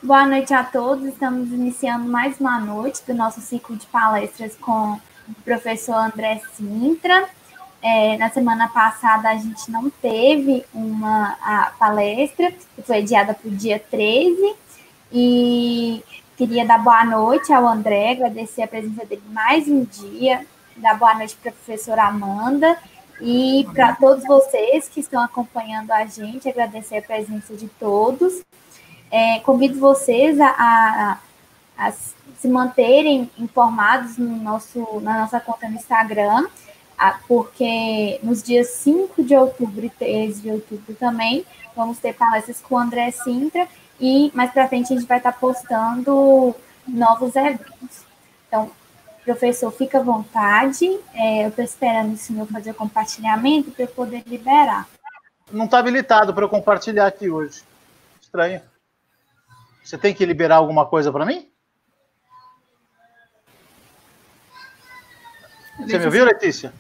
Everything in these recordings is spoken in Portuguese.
Boa noite a todos. Estamos iniciando mais uma noite do nosso ciclo de palestras com o professor André Sintra. Na semana passada a gente não teve a palestra, que foi adiada para o dia 13, e queria dar boa noite ao André, agradecer a presença dele mais um dia, dar boa noite para a professora Amanda e para todos vocês que estão acompanhando a gente, agradecer a presença de todos. Convido vocês a se manterem informados na nossa conta no Instagram, porque nos dias 5 de outubro e 13 de outubro também vamos ter palestras com o André Sintra e mais para frente a gente vai estar postando novos eventos. Então, professor, fica à vontade. Eu estou esperando o senhor fazer o compartilhamento para eu poder liberar. Não está habilitado para eu compartilhar aqui hoje. Estranho. Você tem que liberar alguma coisa para mim? Você me ouviu, Letícia?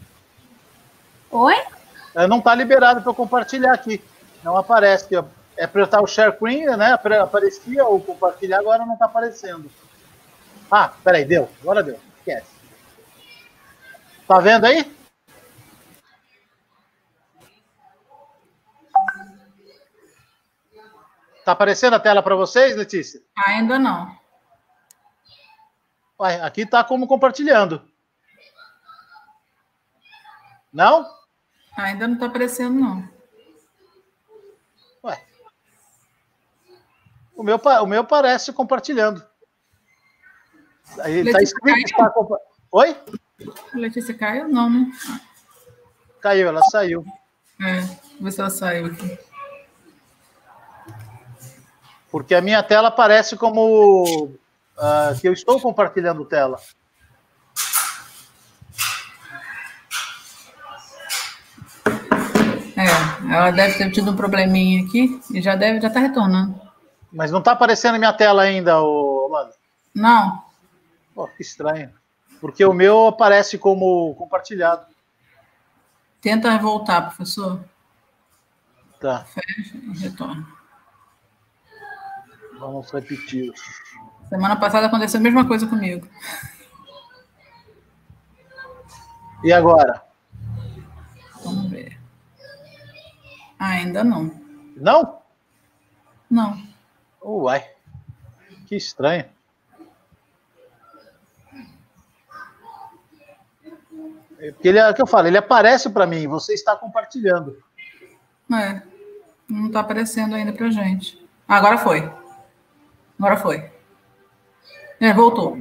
Oi? Não está liberado para eu compartilhar aqui. Não aparece. É apertar o share screen, né? Aparecia ou compartilhar, agora não está aparecendo. Ah, peraí, deu. Agora deu. Esquece. Tá vendo aí? Tá aparecendo a tela para vocês, Letícia? Ainda não. Ué, aqui tá como compartilhando. Não? Ainda não tá aparecendo, não. Ué. O meu parece compartilhando. Aí tá escrito que está compartilhando. Oi? Letícia caiu? Não, né? Caiu, ela saiu. Vou ver se ela saiu aqui. Porque a minha tela aparece como que eu estou compartilhando tela. Ela deve ter tido um probleminha aqui e já tá retornando. Mas não está aparecendo minha tela ainda, Amanda? Não. Pô, que estranho. Porque o meu aparece como compartilhado. Tenta voltar, professor. Tá. Fecha e retorna. Vamos repetir. Semana passada aconteceu a mesma coisa comigo. E agora? Vamos ver. Ainda não. Não? Não. Uai. Que estranho. Porque é o que eu falo, ele aparece para mim, você está compartilhando. Não está aparecendo ainda pra gente. Agora foi. Voltou.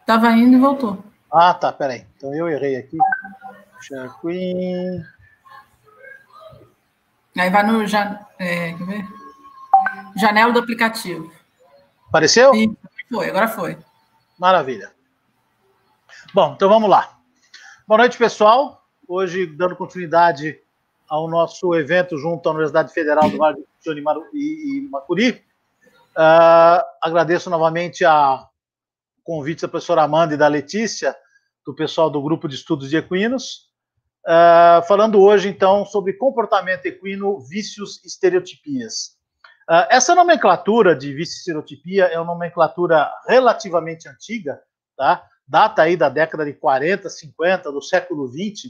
Tava indo e voltou. Ah, tá, peraí. Então eu errei aqui. Share Queen. Aí vai no quer ver? Janela do aplicativo. Apareceu? Agora foi. Maravilha. Bom, então vamos lá. Boa noite, pessoal. Hoje, dando continuidade ao nosso evento junto à Universidade Federal do Vale do Jequitinhonha e Macuri. Agradeço novamente o convite da professora Amanda e da Letícia, do pessoal do Grupo de Estudos de Equinos, falando hoje, então, sobre comportamento equino, vícios e estereotipias. Essa nomenclatura de vício e estereotipia é uma nomenclatura relativamente antiga, tá? Data aí da década de 40, 50, do século 20,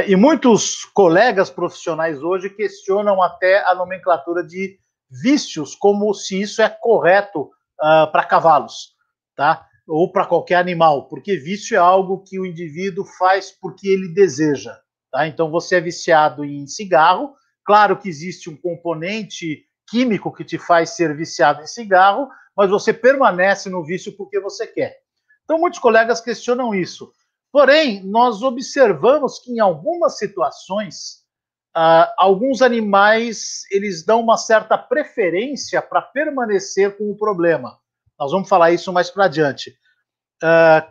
e muitos colegas profissionais hoje questionam até a nomenclatura de vícios, como se isso é correto para cavalos, tá? Ou para qualquer animal, porque vício é algo que o indivíduo faz porque ele deseja, tá? Então, você é viciado em cigarro, claro que existe um componente químico que te faz ser viciado em cigarro, mas você permanece no vício porque você quer. Então, muitos colegas questionam isso. Porém, nós observamos que em algumas situações, alguns animais eles dão uma certa preferência para permanecer com o problema. Nós vamos falar isso mais para adiante.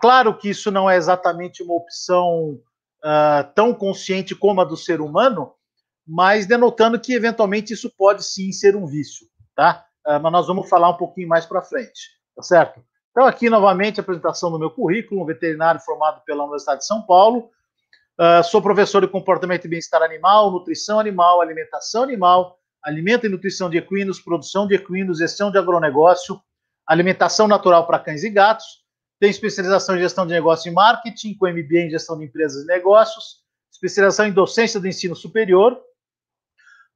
Claro que isso não é exatamente uma opção tão consciente como a do ser humano, mas denotando que eventualmente isso pode sim ser um vício, tá? Mas nós vamos falar um pouquinho mais para frente, tá certo? Então, aqui novamente a apresentação do meu currículo, um veterinário formado pela Universidade de São Paulo. Sou professor de comportamento e bem-estar animal, nutrição animal, alimentação animal, alimento e nutrição de equinos, produção de equinos, gestão de agronegócio, alimentação natural para cães e gatos, tem especialização em gestão de negócio e marketing, com MBA em gestão de empresas e negócios, especialização em docência do ensino superior,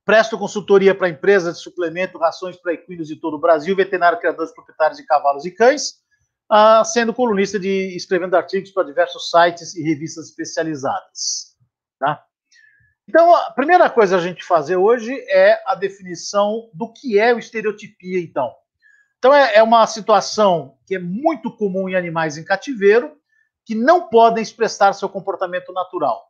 presto consultoria para empresas de suplemento, rações para equinos de todo o Brasil, veterinário, criadores, proprietários de cavalos e cães, sendo colunista escrevendo artigos para diversos sites e revistas especializadas. Tá? Então, a primeira coisa a gente fazer hoje é a definição do que é o estereotipia, então. Então, é uma situação que é muito comum em animais em cativeiro, que não podem expressar seu comportamento natural.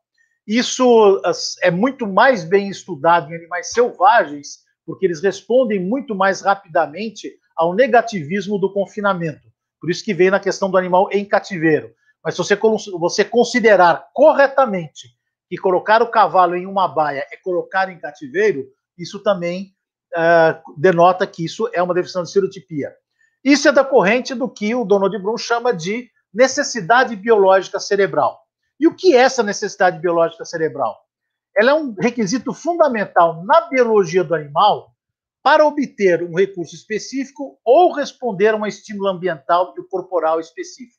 Isso é muito mais bem estudado em animais selvagens, porque eles respondem muito mais rapidamente ao negativismo do confinamento. Por isso que vem na questão do animal em cativeiro. Mas se você considerar corretamente que colocar o cavalo em uma baia é colocar em cativeiro, isso também denota que isso é uma definição de estereotipia. Isso é decorrente do que o Donald Bloom chama de necessidade biológica cerebral. E o que é essa necessidade biológica cerebral? Ela é um requisito fundamental na biologia do animal para obter um recurso específico ou responder a um estímulo ambiental e corporal específico.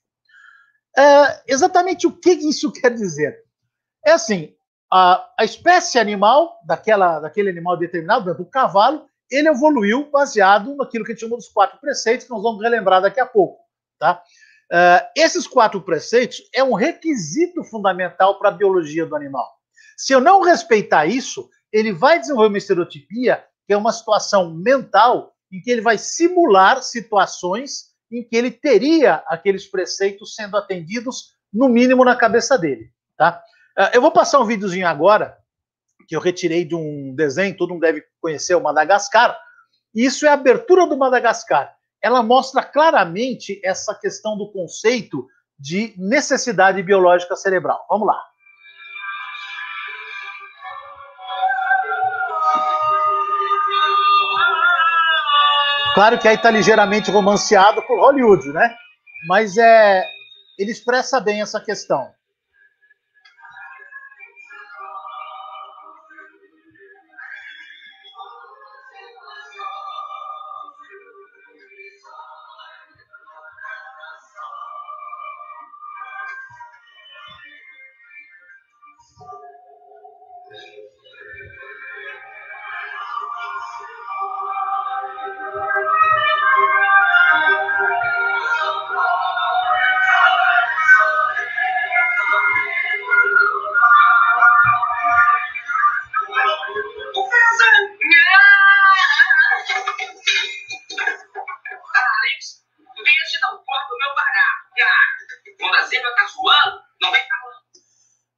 Exatamente o que isso quer dizer? É assim, a espécie animal, daquele animal determinado, por exemplo, o cavalo, ele evoluiu baseado naquilo que a gente chama dos 4 preceitos, que nós vamos relembrar daqui a pouco. Tá? Esses 4 preceitos é um requisito fundamental para a biologia do animal. Se eu não respeitar isso, ele vai desenvolver uma estereotipia, que é uma situação mental em que ele vai simular situações em que ele teria aqueles preceitos sendo atendidos, no mínimo, na cabeça dele. Tá? Eu vou passar um videozinho agora, que eu retirei de um desenho, todo mundo deve conhecer o Madagascar. Isso é a abertura do Madagascar. Ela mostra claramente essa questão do conceito de necessidade biológica cerebral. Vamos lá. Claro que aí está ligeiramente romanceado por Hollywood, né? Mas ele expressa bem essa questão.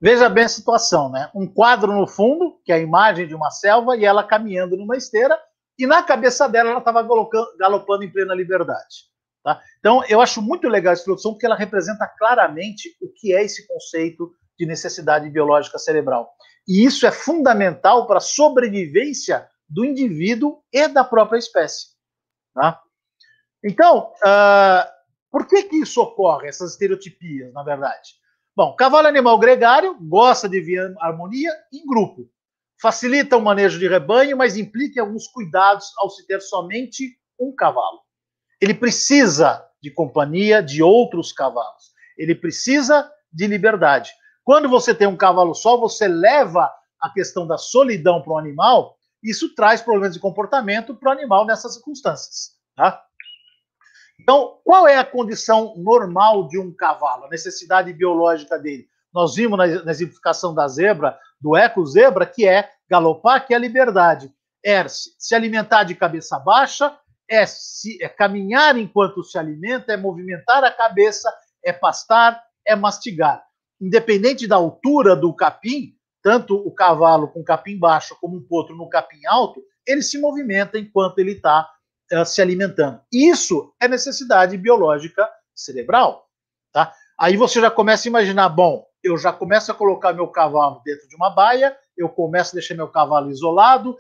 Veja bem a situação, né? Um quadro no fundo, que é a imagem de uma selva, e ela caminhando numa esteira, e na cabeça dela ela estava galopando em plena liberdade. Tá? Então, eu acho muito legal essa introdução, porque ela representa claramente o que é esse conceito de necessidade biológica cerebral. E isso é fundamental para a sobrevivência do indivíduo e da própria espécie. Tá? Então, por que isso ocorre, essas estereotipias, na verdade? Bom, cavalo é animal gregário, gosta de viver em harmonia em grupo. Facilita o manejo de rebanho, mas implica alguns cuidados ao se ter somente um cavalo. Ele precisa de companhia de outros cavalos. Ele precisa de liberdade. Quando você tem um cavalo só, você leva a questão da solidão para o animal, isso traz problemas de comportamento para o animal nessas circunstâncias. Tá? Então, qual é a condição normal de um cavalo, a necessidade biológica dele? Nós vimos na exemplificação da zebra, do eco-zebra, que é galopar, que é a liberdade. É se alimentar de cabeça baixa, é caminhar enquanto se alimenta, é movimentar a cabeça, é pastar, é mastigar. Independente da altura do capim, tanto o cavalo com capim baixo como um potro no capim alto, ele se movimenta enquanto ele está se alimentando. Isso é necessidade biológica cerebral. Tá? Aí você já começa a imaginar, bom, eu já começo a colocar meu cavalo dentro de uma baia, eu começo a deixar meu cavalo isolado,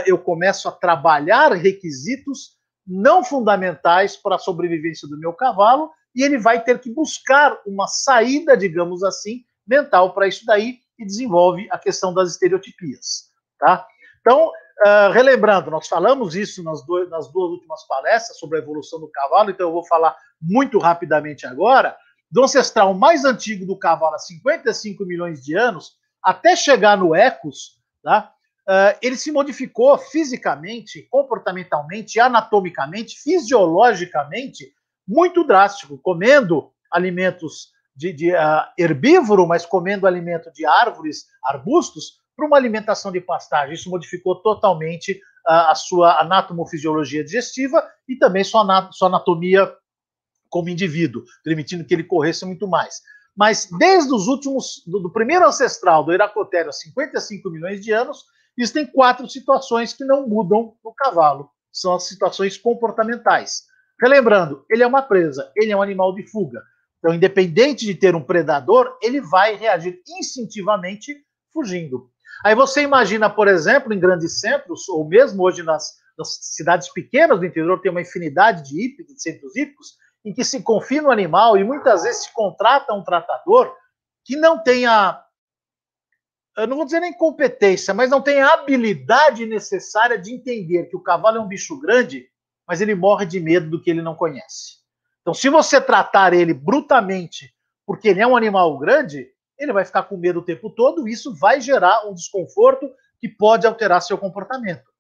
eu começo a trabalhar requisitos não fundamentais para a sobrevivência do meu cavalo, e ele vai ter que buscar uma saída, digamos assim, mental para isso daí, e desenvolve a questão das estereotipias. Tá? Então, relembrando, nós falamos isso nas duas últimas palestras sobre a evolução do cavalo, então eu vou falar muito rapidamente agora. Do ancestral mais antigo do cavalo, há 55 milhões de anos, até chegar no Equus, tá? Ele se modificou fisicamente, comportamentalmente, anatomicamente, fisiologicamente, muito drástico, comendo alimentos de herbívoro, mas comendo alimento de árvores, arbustos, para uma alimentação de pastagem. Isso modificou totalmente a sua anatomofisiologia digestiva e também sua anatomia como indivíduo, permitindo que ele corresse muito mais. Mas desde os últimos, do primeiro ancestral, do Iracotério, há 55 milhões de anos, existem 4 situações que não mudam no cavalo. São as situações comportamentais. Relembrando, ele é uma presa, ele é um animal de fuga. Então, independente de ter um predador, ele vai reagir instintivamente fugindo. Aí você imagina, por exemplo, em grandes centros, ou mesmo hoje nas cidades pequenas do interior, tem uma infinidade de hípicos, de centros hípicos, em que se confina o animal e muitas vezes se contrata um tratador que não tenha, eu não vou dizer nem competência, mas não tem a habilidade necessária de entender que o cavalo é um bicho grande, mas ele morre de medo do que ele não conhece. Então, se você tratar ele brutamente porque ele é um animal grande, ele vai ficar com medo o tempo todo e isso vai gerar um desconforto que pode alterar seu comportamento.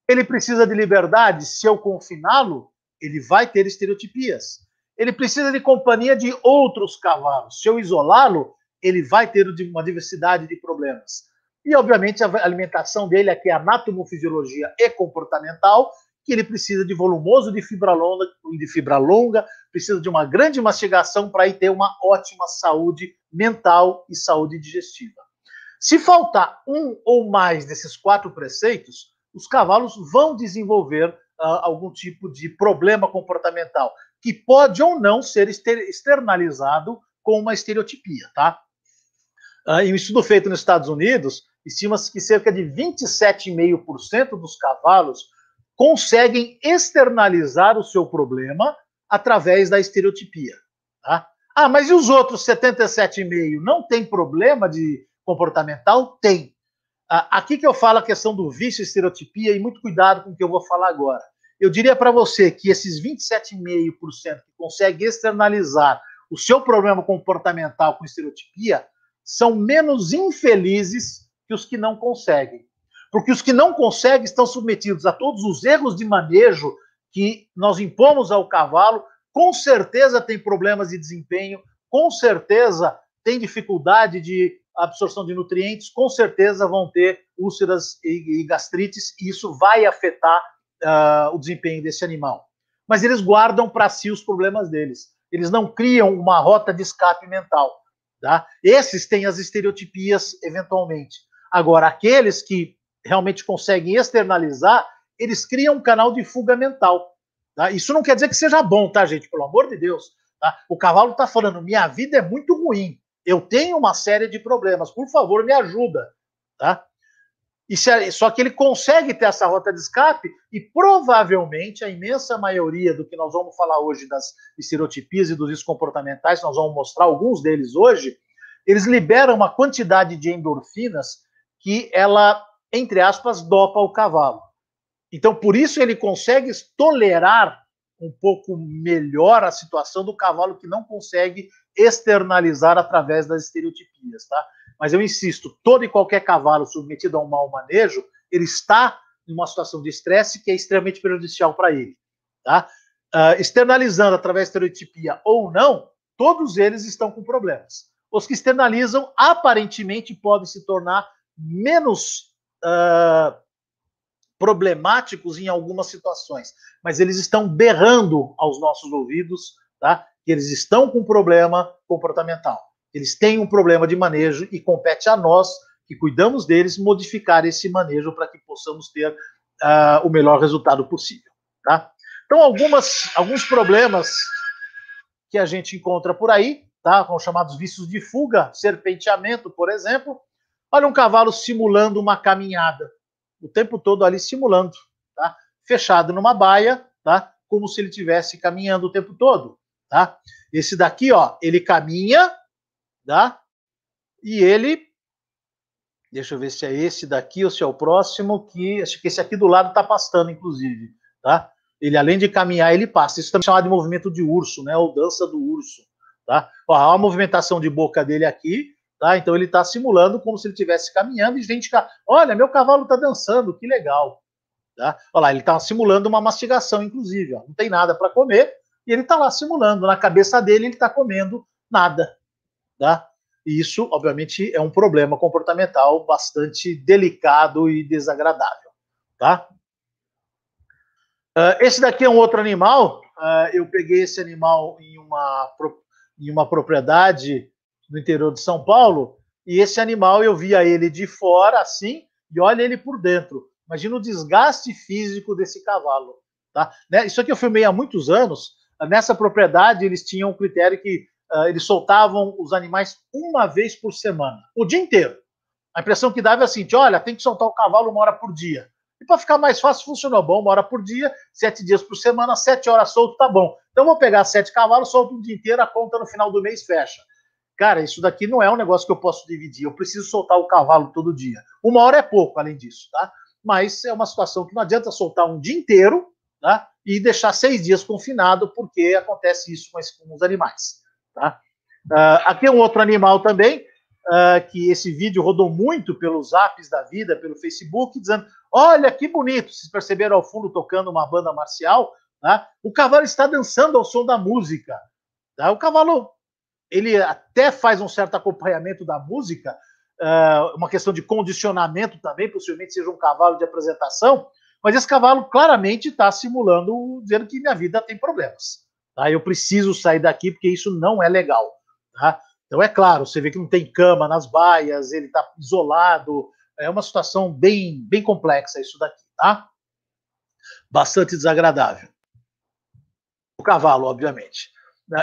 Ele precisa de liberdade, se eu confiná-lo, ele vai ter estereotipias. Ele precisa de companhia de outros cavalos. Se eu isolá-lo, ele vai ter uma diversidade de problemas. E, obviamente, a alimentação dele aqui é anatomofisiologia e comportamental, que ele precisa de volumoso de fibra longa, precisa de uma grande mastigação para aí ter uma ótima saúde mental e saúde digestiva. Se faltar um ou mais desses 4 preceitos, os cavalos vão desenvolver algum tipo de problema comportamental, que pode ou não ser externalizado com uma estereotipia, tá? Em um estudo feito nos Estados Unidos, estima-se que cerca de 27,5% dos cavalos conseguem externalizar o seu problema através da estereotipia, tá? Mas e os outros 77,5% não tem problema de comportamental? Tem. Aqui que eu falo a questão do vício e estereotipia, e muito cuidado com o que eu vou falar agora. Eu diria para você que esses 27,5% que conseguem externalizar o seu problema comportamental com estereotipia são menos infelizes que os que não conseguem. Porque os que não conseguem estão submetidos a todos os erros de manejo que nós impomos ao cavalo, com certeza tem problemas de desempenho, com certeza tem dificuldade de absorção de nutrientes, com certeza vão ter úlceras e gastrites, e isso vai afetar o desempenho desse animal. Mas eles guardam para si os problemas deles. Eles não criam uma rota de escape mental. Tá? Esses têm as estereotipias, eventualmente. Agora, aqueles que realmente conseguem externalizar, eles criam um canal de fuga mental. Tá? Isso não quer dizer que seja bom, tá, gente? Pelo amor de Deus. Tá? O cavalo está falando, minha vida é muito ruim. Eu tenho uma série de problemas. Por favor, me ajuda. Tá? Só que ele consegue ter essa rota de escape e provavelmente a imensa maioria do que nós vamos falar hoje das estereotipias e dos riscos comportamentais, nós vamos mostrar alguns deles hoje, eles liberam uma quantidade de endorfinas que ela, entre aspas, dopa o cavalo. Então, por isso ele consegue tolerar um pouco melhor a situação do cavalo que não consegue externalizar através das estereotipias, tá? Mas eu insisto, todo e qualquer cavalo submetido a um mau manejo, ele está em uma situação de estresse que é extremamente prejudicial para ele, tá? Externalizando através da estereotipia ou não, todos eles estão com problemas. Os que externalizam, aparentemente, podem se tornar menos problemáticos em algumas situações, mas eles estão berrando aos nossos ouvidos, tá? Que eles estão com problema comportamental. Eles têm um problema de manejo e compete a nós, que cuidamos deles, modificar esse manejo para que possamos ter o melhor resultado possível. Tá? Então, alguns problemas que a gente encontra por aí, tá? Com os chamados vícios de fuga, serpenteamento, por exemplo. Olha um cavalo simulando uma caminhada, o tempo todo ali simulando, tá? Fechado numa baia, tá? Como se ele estivesse caminhando o tempo todo. Tá? Esse daqui, ó, ele caminha, tá? E ele Deixa eu ver se é esse daqui ou se é o próximo, que acho que esse aqui do lado está pastando, inclusive, tá? Ele, além de caminhar, ele passa. Isso também é chamado de movimento de urso, né? Ou dança do urso, tá? Ó, a movimentação de boca dele aqui, tá? Então ele está simulando como se ele estivesse caminhando e gente, olha, meu cavalo está dançando, que legal, tá? Olha lá, ele está simulando uma mastigação, inclusive, ó. Não tem nada para comer e ele está lá simulando. Na cabeça dele, ele está comendo nada, tá? E isso, obviamente, é um problema comportamental bastante delicado e desagradável, tá? Esse daqui é um outro animal. Eu peguei esse animal em uma propriedade no interior de São Paulo, e esse animal eu via ele de fora, assim, e olha ele por dentro. Imagina o desgaste físico desse cavalo, tá? Isso aqui eu filmei há muitos anos. Nessa propriedade, eles tinham um critério que eles soltavam os animais uma vez por semana, o dia inteiro. A impressão que dava é assim, olha, tem que soltar o cavalo 1 hora por dia. E para ficar mais fácil, funcionou bom, 1 hora por dia, 7 dias por semana, 7 horas solto, tá bom. Então vou pegar 7 cavalos, solto o dia inteiro, a conta no final do mês fecha. Cara, isso daqui não é um negócio que eu posso dividir, eu preciso soltar o cavalo todo dia. 1 hora é pouco, além disso, tá? Mas é uma situação que não adianta soltar um dia inteiro, tá? E deixar 6 dias confinado, porque acontece isso com os animais. Tá? Aqui é um outro animal também, que esse vídeo rodou muito pelos apps da vida, pelo Facebook, dizendo, olha que bonito, vocês perceberam ao fundo tocando uma banda marcial, tá? O cavalo está dançando ao som da música. Tá? O cavalo, ele até faz um certo acompanhamento da música, uma questão de condicionamento também, possivelmente seja um cavalo de apresentação, mas esse cavalo claramente está simulando, dizendo que minha vida tem problemas. Tá? Eu preciso sair daqui porque isso não é legal. Tá? Então, é claro, você vê que não tem cama nas baias, ele está isolado, é uma situação bem, bem complexa isso daqui, tá? Bastante desagradável. O cavalo, obviamente.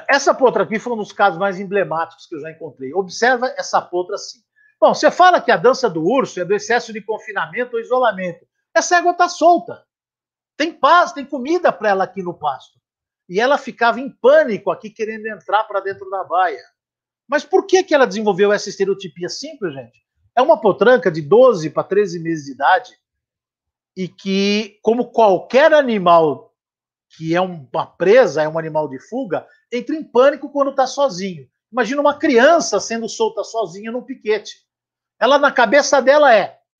Essa potra aqui foi um dos casos mais emblemáticos que eu já encontrei. Observa essa potra assim. Bom, você fala que a dança do urso é do excesso de confinamento ou isolamento. Essa égua está solta. Tem paz, tem comida para ela aqui no pasto. E ela ficava em pânico aqui, querendo entrar para dentro da baia. Mas por que ela desenvolveu essa estereotipia simples, gente? É uma potranca de 12 para 13 meses de idade e que, como qualquer animal que é uma presa, é um animal de fuga, entra em pânico quando está sozinho. Imagina uma criança sendo solta sozinha num piquete. Ela, na cabeça dela,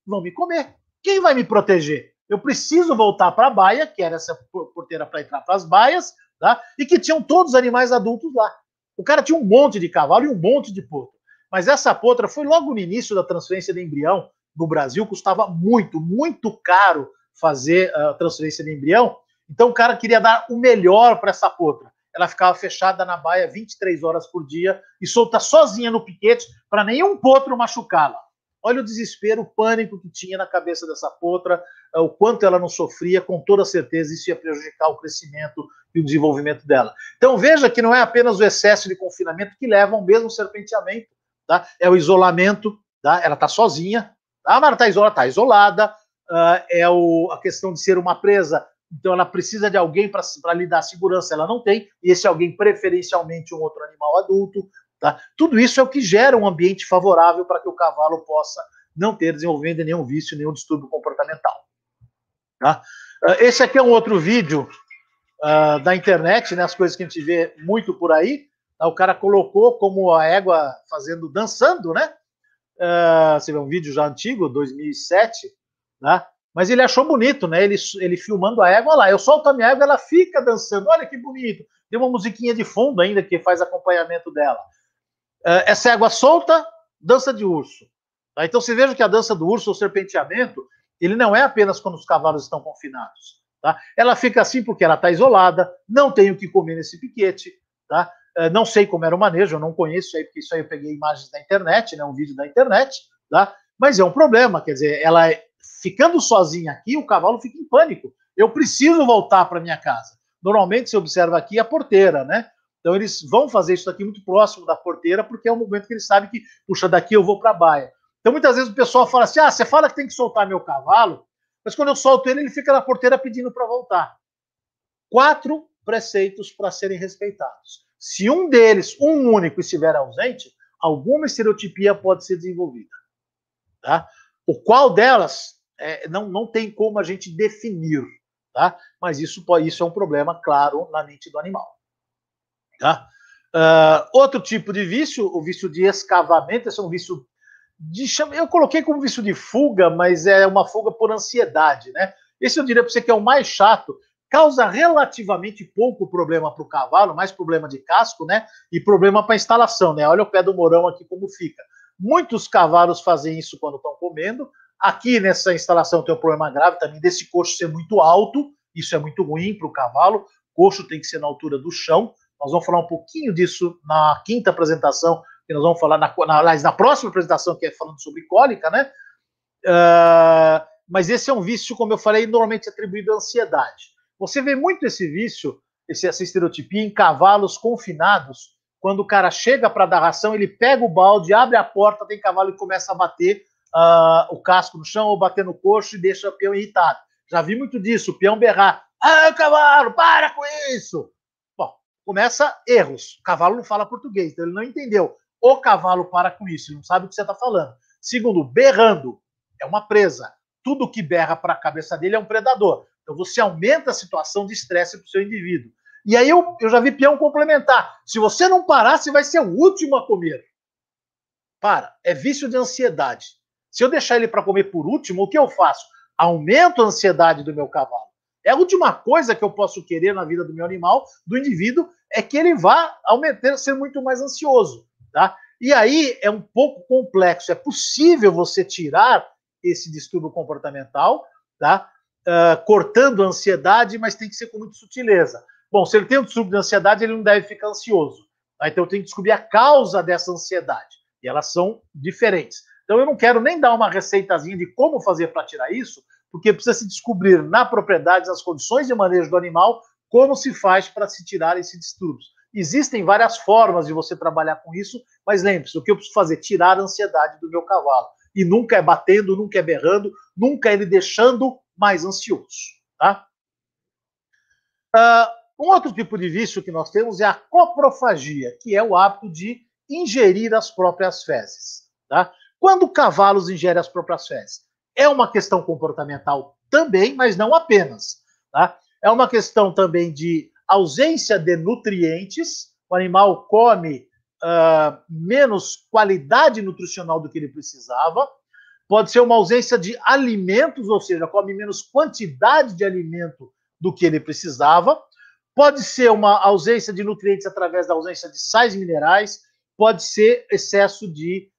vão me comer. Quem vai me proteger? Eu preciso voltar para a baia, que era essa porteira para entrar para as baias, tá? E que tinham todos os animais adultos lá. O cara tinha um monte de cavalo e um monte de potro. Mas essa potra foi logo no início da transferência de embrião no Brasil, custava muito, muito caro fazer a transferência de embrião. Então o cara queria dar o melhor para essa potra. Ela ficava fechada na baia 23 horas por dia e solta sozinha no piquete para nenhum potro machucá-la. Olha o desespero, o pânico que tinha na cabeça dessa potra, o quanto ela não sofria, com toda certeza isso ia prejudicar o crescimento e o desenvolvimento dela. Então veja que não é apenas o excesso de confinamento que leva ao mesmo serpenteamento, tá? É o isolamento, tá? Ela está sozinha, tá? Mas ela está isolada, a questão de ser uma presa, então ela precisa de alguém para lhe dar segurança, ela não tem, e esse alguém preferencialmente um outro animal adulto. Tá? Tudo isso é o que gera um ambiente favorável para que o cavalo possa não ter desenvolvimento nenhum vício, nenhum distúrbio comportamental. Tá? Esse aqui é um outro vídeo da internet, né, as coisas que a gente vê muito por aí. Tá? O cara colocou como a égua dançando, né? Você vê um vídeo já antigo, 2007, né? Mas ele achou bonito, né? Ele filmando a égua, olha lá, eu solto a minha égua, ela fica dançando, olha que bonito. Tem uma musiquinha de fundo ainda que faz acompanhamento dela. Essa égua solta, dança de urso. Tá? Então você veja que a dança do urso, o serpenteamento, ele não é apenas quando os cavalos estão confinados. Tá? Ela fica assim porque ela está isolada, não tem o que comer nesse piquete. Tá? Não sei como era o manejo, eu não conheço isso aí, porque isso aí eu peguei imagens da internet, né, um vídeo da internet. Tá? Mas é um problema, quer dizer, ela ficando sozinha aqui, o cavalo fica em pânico. Eu preciso voltar para minha casa. Normalmente, você observa aqui a porteira, né? Então, eles vão fazer isso aqui muito próximo da porteira, porque é o momento que eles sabem que, puxa, daqui eu vou para a baia. Então, muitas vezes o pessoal fala assim, você fala que tem que soltar meu cavalo, mas quando eu solto ele, ele fica na porteira pedindo para voltar. 4 preceitos para serem respeitados. Se um deles, um único, estiver ausente, alguma estereotipia pode ser desenvolvida. Tá? O qual delas não tem como a gente definir, tá? Mas isso é um problema, claro, na mente do animal. Tá? Outro tipo de vício, o vício de escavamento, esse é um vício eu coloquei como vício de fuga, mas é uma fuga por ansiedade, né? Esse eu diria para você que é o mais chato, causa relativamente pouco problema para o cavalo, mais problema de casco, né? E problema para a instalação, né? Olha o pé do Mourão aqui como fica. Muitos cavalos fazem isso quando estão comendo. Aqui nessa instalação tem um problema grave também desse coxo ser muito alto, isso é muito ruim para o cavalo. O coxo tem que ser na altura do chão. Nós vamos falar um pouquinho disso na quinta apresentação, que nós vamos falar na próxima apresentação, que é falando sobre cólica, né? Mas esse é um vício, como eu falei, normalmente atribuído à ansiedade. Você vê muito esse vício, essa estereotipia em cavalos confinados, quando o cara chega para dar ração, ele pega o balde, abre a porta, tem cavalo e começa a bater o casco no chão ou bater no coxo e deixa o peão irritado. Já vi muito disso, o peão berrar, cavalo, para com isso! Bom, começa erros. O cavalo não fala português, então ele não entendeu. O cavalo para com isso, ele não sabe o que você está falando. Segundo, berrando é uma presa. Tudo que berra para a cabeça dele é um predador. Então você aumenta a situação de estresse para o seu indivíduo. E aí eu já vi peão complementar. Se você não parar, você vai ser o último a comer. Para, é vício de ansiedade. Se eu deixar ele para comer por último, o que eu faço? Aumento a ansiedade do meu cavalo. É a última coisa que eu posso querer na vida do meu animal, do indivíduo, é que ele vá ser muito mais ansioso. Tá? E aí é um pouco complexo. É possível você tirar esse distúrbio comportamental, tá? Cortando a ansiedade, mas tem que ser com muita sutileza. Bom, se ele tem um distúrbio de ansiedade, ele não deve ficar ansioso. Tá? Então eu tenho que descobrir a causa dessa ansiedade. E elas são diferentes. Então eu não quero nem dar uma receitazinha de como fazer para tirar isso, porque precisa se descobrir na propriedade, nas condições de manejo do animal, como se faz para se tirar esses distúrbios. Existem várias formas de você trabalhar com isso, mas lembre-se, o que eu preciso fazer? Tirar a ansiedade do meu cavalo. E nunca é batendo, nunca é berrando, nunca é ele deixando mais ansioso. Tá? Um outro tipo de vício que nós temos é a coprofagia, que é o hábito de ingerir as próprias fezes. Tá? Quando cavalos ingerem as próprias fezes? É uma questão comportamental também, mas não apenas. Tá? É uma questão também de ausência de nutrientes, o animal come menos qualidade nutricional do que ele precisava, pode ser uma ausência de alimentos, ou seja, come menos quantidade de alimento do que ele precisava, pode ser uma ausência de nutrientes através da ausência de sais minerais, pode ser excesso de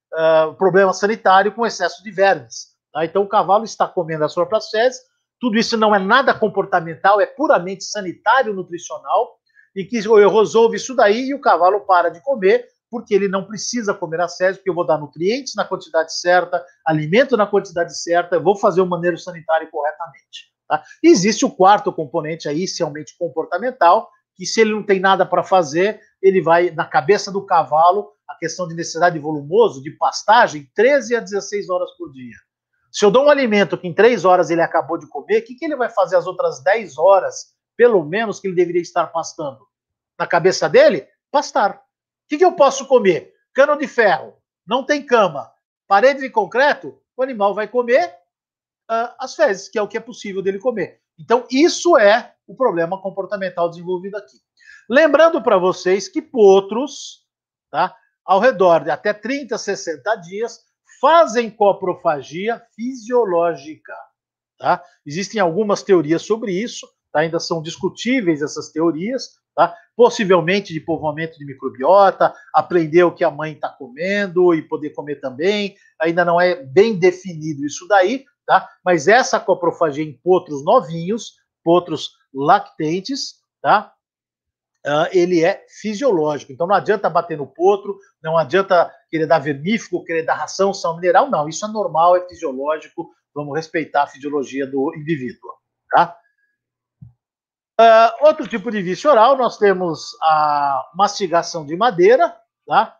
problema sanitário com excesso de vermes. Tá? Então o cavalo está comendo as próprias fezes. Tudo isso não é nada comportamental, é puramente sanitário, nutricional, e que eu resolvo isso daí e o cavalo para de comer, porque ele não precisa comer as fezes, porque eu vou dar nutrientes na quantidade certa, alimento na quantidade certa, eu vou fazer o manejo sanitário corretamente. Tá? E existe o quarto componente aí, inicialmente comportamental, que se ele não tem nada para fazer, ele vai, na cabeça do cavalo, a questão de necessidade de volumoso, de pastagem, 13 a 16 horas por dia. Se eu dou um alimento que em 3 horas ele acabou de comer, o que ele vai fazer as outras 10 horas, pelo menos, que ele deveria estar pastando? Na cabeça dele, pastar. O que eu posso comer? Cano de ferro, não tem cama, parede de concreto, o animal vai comer as fezes, que é o que é possível dele comer. Então, isso é o problema comportamental desenvolvido aqui. Lembrando para vocês que potros, tá, ao redor de até 30, 60 dias, fazem coprofagia fisiológica. Tá? Existem algumas teorias sobre isso, tá? Ainda são discutíveis essas teorias, tá? Possivelmente de povoamento de microbiota, aprender o que a mãe está comendo e poder comer também, ainda não é bem definido isso daí, tá? Mas essa coprofagia em potros novinhos, potros lactentes, tá? Ele é fisiológico. Então não adianta bater no potro, não adianta querer dar vermífugo, querer dar ração, sal mineral, não. Isso é normal, é fisiológico. Vamos respeitar a fisiologia do indivíduo. Tá? Outro tipo de vício oral, nós temos a mastigação de madeira, tá?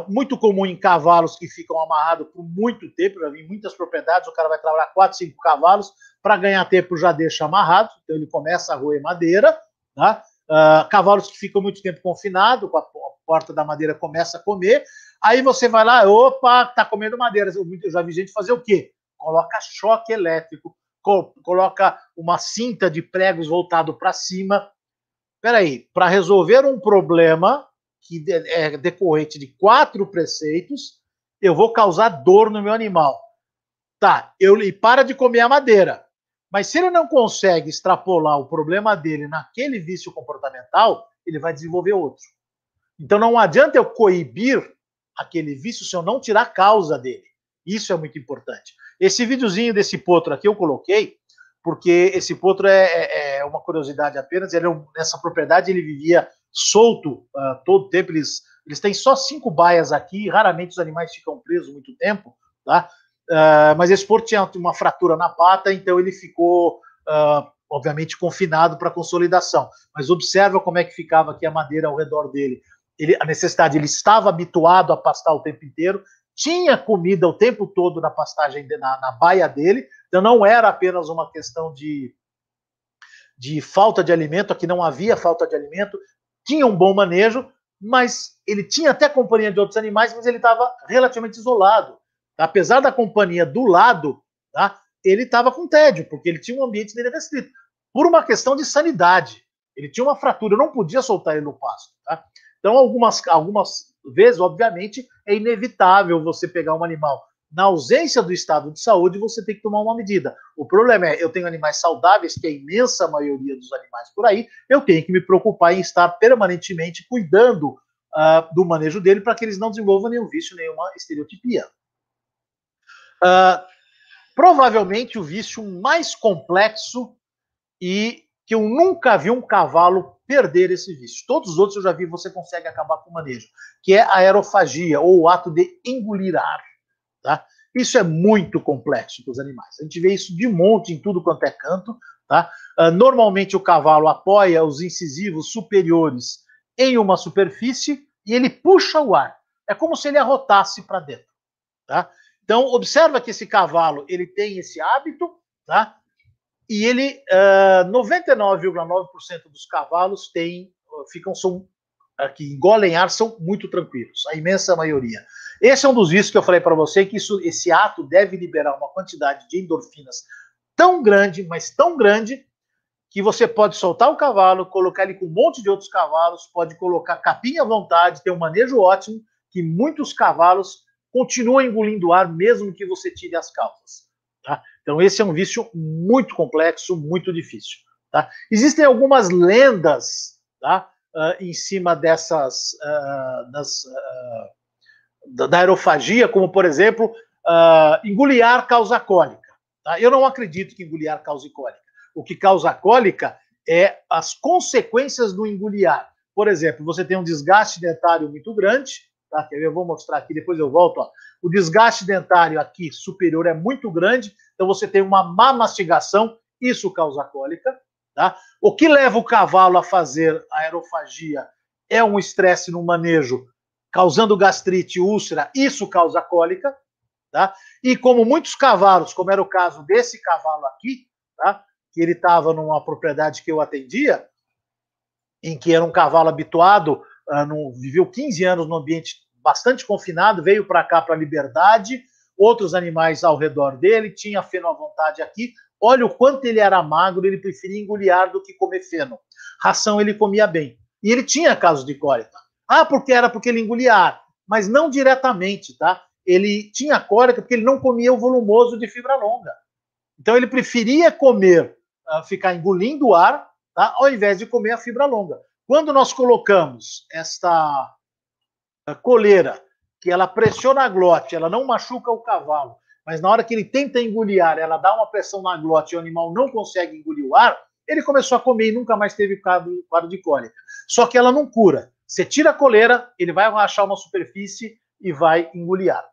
Muito comum em cavalos que ficam amarrados por muito tempo. Já vi em muitas propriedades, o cara vai trabalhar 4, 5 cavalos, para ganhar tempo já deixa amarrado, então ele começa a roer madeira, tá? Cavalos que ficam muito tempo confinados, com a porta da madeira começa a comer, aí você vai lá, opa, tá comendo madeira. Eu já vi gente fazer o quê? coloca choque elétrico, coloca uma cinta de pregos voltado para cima. Espera aí, para resolver um problema que é decorrente de 4 preceitos, eu vou causar dor no meu animal. Tá, ele para de comer a madeira. Mas se ele não consegue extrapolar o problema dele naquele vício comportamental, ele vai desenvolver outro. Então não adianta eu coibir aquele vício se eu não tirar a causa dele. Isso é muito importante. Esse videozinho desse potro aqui eu coloquei, porque esse potro é uma curiosidade apenas. Nessa propriedade ele vivia solto todo o tempo. Eles têm só 5 baias aqui, raramente os animais ficam presos muito tempo, tá? Mas esse potro tinha uma fratura na pata, então ele ficou, obviamente, confinado para consolidação. Mas observa como é que ficava aqui a madeira ao redor dele. A necessidade, ele estava habituado a pastar o tempo inteiro, tinha comida o tempo todo na pastagem, na baia dele, então não era apenas uma questão de falta de alimento, aqui não havia falta de alimento, tinha um bom manejo, mas ele tinha até companhia de outros animais, mas ele estava relativamente isolado. Apesar da companhia do lado, tá, ele estava com tédio, porque ele tinha um ambiente dele restrito, por uma questão de sanidade. Ele tinha uma fratura, eu não podia soltar ele no pasto. Tá? Então, algumas vezes, obviamente, é inevitável você pegar um animal. Na ausência do estado de saúde, você tem que tomar uma medida. O problema é, eu tenho animais saudáveis, que é a imensa maioria dos animais por aí, eu tenho que me preocupar em estar permanentemente cuidando do manejo dele para que eles não desenvolvam nenhum vício, nenhuma estereotipia. Provavelmente o vício mais complexo e que eu nunca vi um cavalo perder esse vício. Todos os outros eu já vi, você consegue acabar com o manejo, que é a aerofagia, ou o ato de engolir ar. Tá? Isso é muito complexo para os animais. A gente vê isso de monte em tudo quanto é canto. Tá? Normalmente o cavalo apoia os incisivos superiores em uma superfície e ele puxa o ar. É como se ele arrotasse para dentro. Tá? Então, observa que esse cavalo ele tem esse hábito, tá? E ele, 99,9% dos cavalos que engolem ar são muito tranquilos, a imensa maioria. Esse é um dos vícios que eu falei para você, que esse ato deve liberar uma quantidade de endorfinas tão grande, mas tão grande, que você pode soltar o cavalo, colocar ele com um monte de outros cavalos, pode colocar capinha à vontade, ter um manejo ótimo, que muitos cavalos continuam engolindo ar, mesmo que você tire as calças. Tá? Então, esse é um vício muito complexo, muito difícil. Tá? Existem algumas lendas, tá? Em cima dessas da aerofagia, como, por exemplo, engolir ar causa cólica. Tá? Eu não acredito que engolir ar cause cólica. O que causa cólica é as consequências do engolir ar. Por exemplo, você tem um desgaste dentário muito grande, tá? Eu vou mostrar aqui, depois eu volto. Ó. O desgaste dentário aqui superior é muito grande, então você tem uma má mastigação, isso causa cólica. Tá? O que leva o cavalo a fazer a aerofagia é um estresse no manejo, causando gastrite e úlcera, isso causa cólica. Tá? E como muitos cavalos, como era o caso desse cavalo aqui, tá? Que ele estava numa propriedade que eu atendia, em que era um cavalo habituado, viveu 15 anos num ambiente bastante confinado, veio para cá para a liberdade, outros animais ao redor dele, tinha feno à vontade aqui. Olha o quanto ele era magro, ele preferia engolir ar do que comer feno. Ração ele comia bem. E ele tinha casos de cólica. Porque ele engolia ar, mas não diretamente, tá? Ele tinha cólica porque ele não comia o volumoso de fibra longa. Então ele preferia comer, ficar engolindo o ar, tá? Ao invés de comer a fibra longa. Quando nós colocamos esta coleira, que ela pressiona a glote, ela não machuca o cavalo, mas na hora que ele tenta engolir ar, ela dá uma pressão na glote e o animal não consegue engolir o ar, ele começou a comer e nunca mais teve quadro de cólica. Só que ela não cura. Você tira a coleira, ele vai rachar uma superfície e vai engolir ar.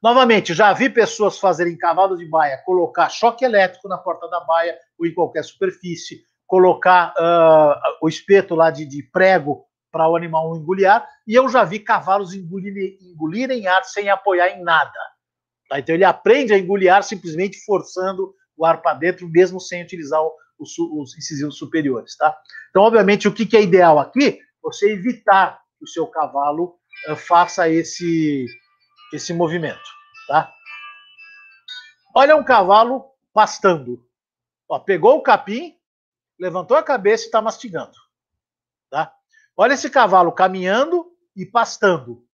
Novamente, já vi pessoas fazerem cavalo de baia, colocar choque elétrico na porta da baia ou em qualquer superfície, colocar o espeto lá de prego para o animal não engolir ar, e eu já vi cavalos engolirem ar sem apoiar em nada. Tá? Então ele aprende a engolir ar simplesmente forçando o ar para dentro, mesmo sem utilizar os incisivos superiores. Tá? Então, obviamente, o que é ideal aqui? Você evitar que o seu cavalo faça esse movimento. Tá? Olha um cavalo pastando. Ó, pegou o capim, levantou a cabeça e está mastigando. Tá? Olha esse cavalo caminhando e pastando.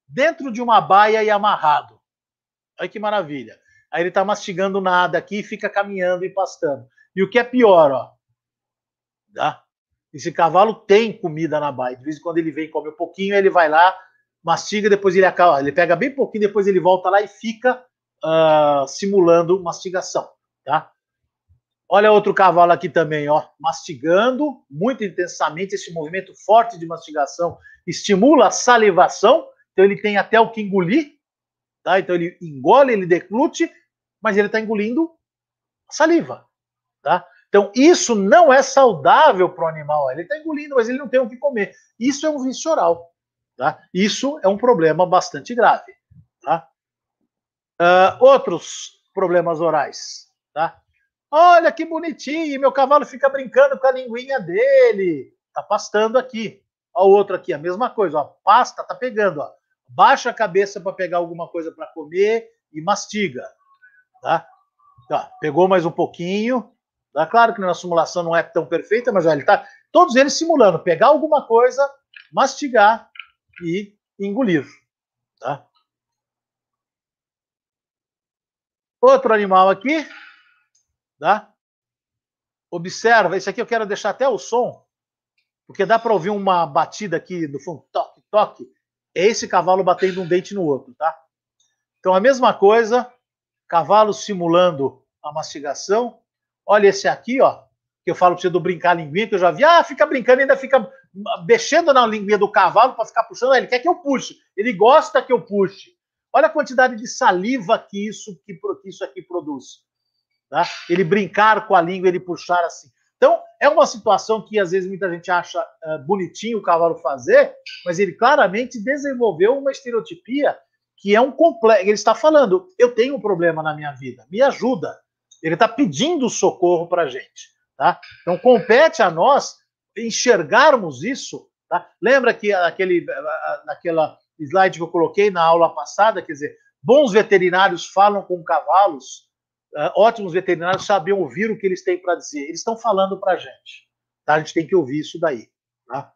Dentro de uma baia e amarrado. Olha que maravilha. Aí ele está mastigando nada aqui e fica caminhando e pastando. E o que é pior, ó. Tá? Esse cavalo tem comida na baia. De vez em quando ele vem, come um pouquinho, ele vai lá, mastiga, depois ele acaba. Ele pega bem pouquinho, depois ele volta lá e fica simulando mastigação. Tá? Olha outro cavalo aqui também, ó, mastigando muito intensamente. Esse movimento forte de mastigação estimula a salivação. Então ele tem até o que engolir. Tá? Então ele engole, ele declute, mas ele está engolindo saliva. Tá? Então isso não é saudável para o animal. Ele está engolindo, mas ele não tem o que comer. Isso é um vício oral. Tá? Isso é um problema bastante grave. Tá? Outros problemas orais. Tá? Olha que bonitinho, meu cavalo fica brincando com a linguinha dele. Tá pastando aqui. Ó, o outro aqui, a mesma coisa. Ó, pasta, tá pegando. Ó. Baixa a cabeça para pegar alguma coisa para comer e mastiga. Tá? Ó, pegou mais um pouquinho. Tá? Claro que na simulação não é tão perfeita, mas ó, ele tá, todos eles simulando. Pegar alguma coisa, mastigar e engolir. Tá? Outro animal aqui. Tá? Observa, esse aqui eu quero deixar até o som, porque dá para ouvir uma batida aqui no fundo, toque, toque. É esse cavalo batendo um dente no outro, tá? Então a mesma coisa, cavalo simulando a mastigação. Olha esse aqui, ó, que eu falo para você do brincar a linguinha, que eu já vi, fica brincando e ainda fica mexendo na linguinha do cavalo para ficar puxando. Ele quer que eu puxe, ele gosta que eu puxe. Olha a quantidade de saliva que isso aqui produz. Tá? Ele brincar com a língua, ele puxar assim. Então, é uma situação que às vezes muita gente acha bonitinho o cavalo fazer, mas ele claramente desenvolveu uma estereotipia que é um complexo. Ele está falando, eu tenho um problema na minha vida, me ajuda. Ele está pedindo socorro para a gente. Tá? Então, compete a nós enxergarmos isso. Tá? Lembra que naquela slide que eu coloquei na aula passada, quer dizer, bons veterinários falam com cavalos, ótimos veterinários sabem ouvir o que eles têm para dizer. Eles estão falando para a gente. Tá? A gente tem que ouvir isso daí. Tá?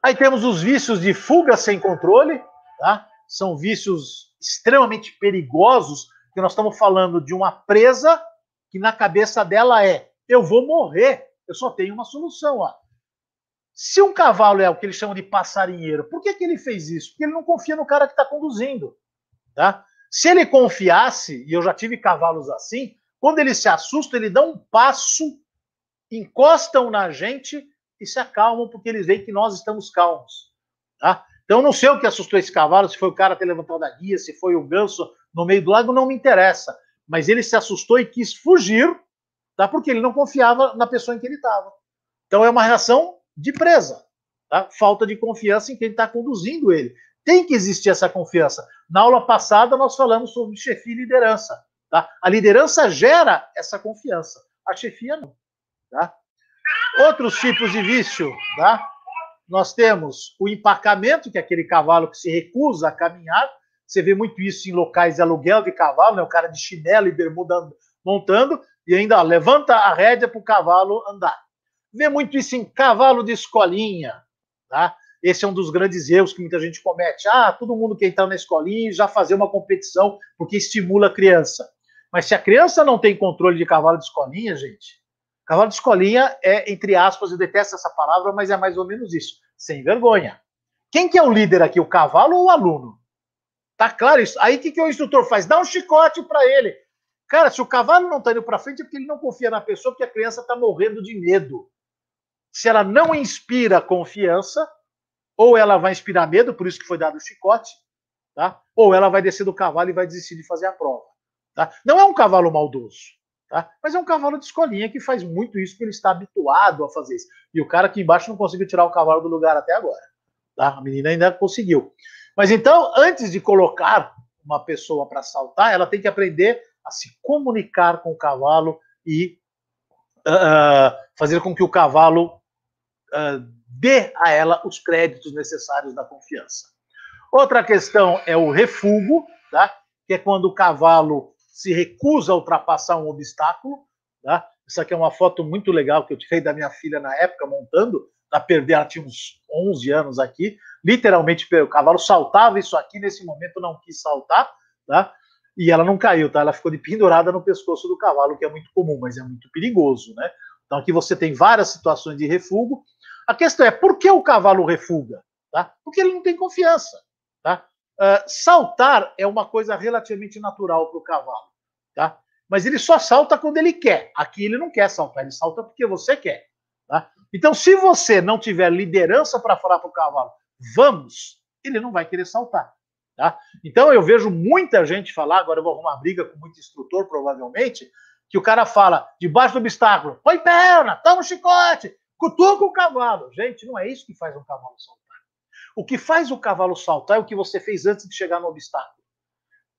Aí temos os vícios de fuga sem controle. Tá? São vícios extremamente perigosos, que nós estamos falando de uma presa que na cabeça dela é: eu vou morrer, eu só tenho uma solução. Ó. Se um cavalo é o que eles chamam de passarinheiro, por que ele fez isso? Porque ele não confia no cara que está conduzindo. Tá? Se ele confiasse, e eu já tive cavalos assim, quando eles se assustam, eles dão um passo, encostam na gente e se acalmam, porque eles veem que nós estamos calmos. Tá? Então, não sei o que assustou esse cavalo, se foi o cara ter levantado a guia, se foi o ganso no meio do lago, não me interessa. Mas ele se assustou e quis fugir, tá? Porque ele não confiava na pessoa em que ele estava. Então, é uma reação de presa. Tá? Falta de confiança em quem está conduzindo ele. Tem que existir essa confiança. Na aula passada, nós falamos sobre chefia e liderança. Tá? A liderança gera essa confiança. A chefia não. Tá? Outros tipos de vício. Tá? Nós temos o empacamento, que é aquele cavalo que se recusa a caminhar. Você vê muito isso em locais de aluguel de cavalo, né? O cara de chinelo e bermuda montando, e ainda levanta a rédea para o cavalo andar. Vê muito isso em cavalo de escolinha. Tá? Esse é um dos grandes erros que muita gente comete. Todo mundo quer entrar na escolinha e já fazer uma competição porque estimula a criança. Mas se a criança não tem controle de cavalo de escolinha, gente, cavalo de escolinha é, entre aspas, eu detesto essa palavra, mas é mais ou menos isso, sem vergonha. Quem que é o líder aqui, o cavalo ou o aluno? Tá claro isso? Aí o que o instrutor faz? Dá um chicote para ele. Cara, se o cavalo não está indo para frente é porque ele não confia na pessoa, porque a criança está morrendo de medo. Se ela não inspira confiança, ou ela vai inspirar medo, por isso que foi dado o chicote, tá? Ou ela vai descer do cavalo e vai desistir de fazer a prova. Tá? Não é um cavalo maldoso, tá? Mas é um cavalo de escolinha que faz muito isso, porque ele está habituado a fazer isso. E o cara aqui embaixo não conseguiu tirar o cavalo do lugar até agora. Tá? A menina ainda conseguiu. Mas então, antes de colocar uma pessoa para saltar, ela tem que aprender a se comunicar com o cavalo e fazer com que o cavalo dê a ela os créditos necessários da confiança. Outra questão é o refúgio, tá? Que é quando o cavalo se recusa a ultrapassar um obstáculo, tá? Essa aqui é uma foto muito legal que eu tirei da minha filha na época, montando, ela tinha uns 11 anos aqui, literalmente o cavalo saltava isso aqui, nesse momento não quis saltar, tá? E ela não caiu, tá? Ela ficou de pendurada no pescoço do cavalo, que é muito comum, mas é muito perigoso, né? Então aqui você tem várias situações de refúgio. A questão é, por que o cavalo refuga? Tá? Porque ele não tem confiança, tá? Saltar é uma coisa relativamente natural para o cavalo, tá? Mas ele só salta quando ele quer. Aqui ele não quer saltar, ele salta porque você quer, tá? Então, se você não tiver liderança para falar para o cavalo, vamos, ele não vai querer saltar, tá? Então, eu vejo muita gente falar, agora eu vou arrumar briga com muito instrutor, provavelmente, que o cara fala, debaixo do obstáculo, põe perna, toma um chicote, cutuca o cavalo. Gente, não é isso que faz um cavalo saltar. O que faz o cavalo saltar é o que você fez antes de chegar no obstáculo.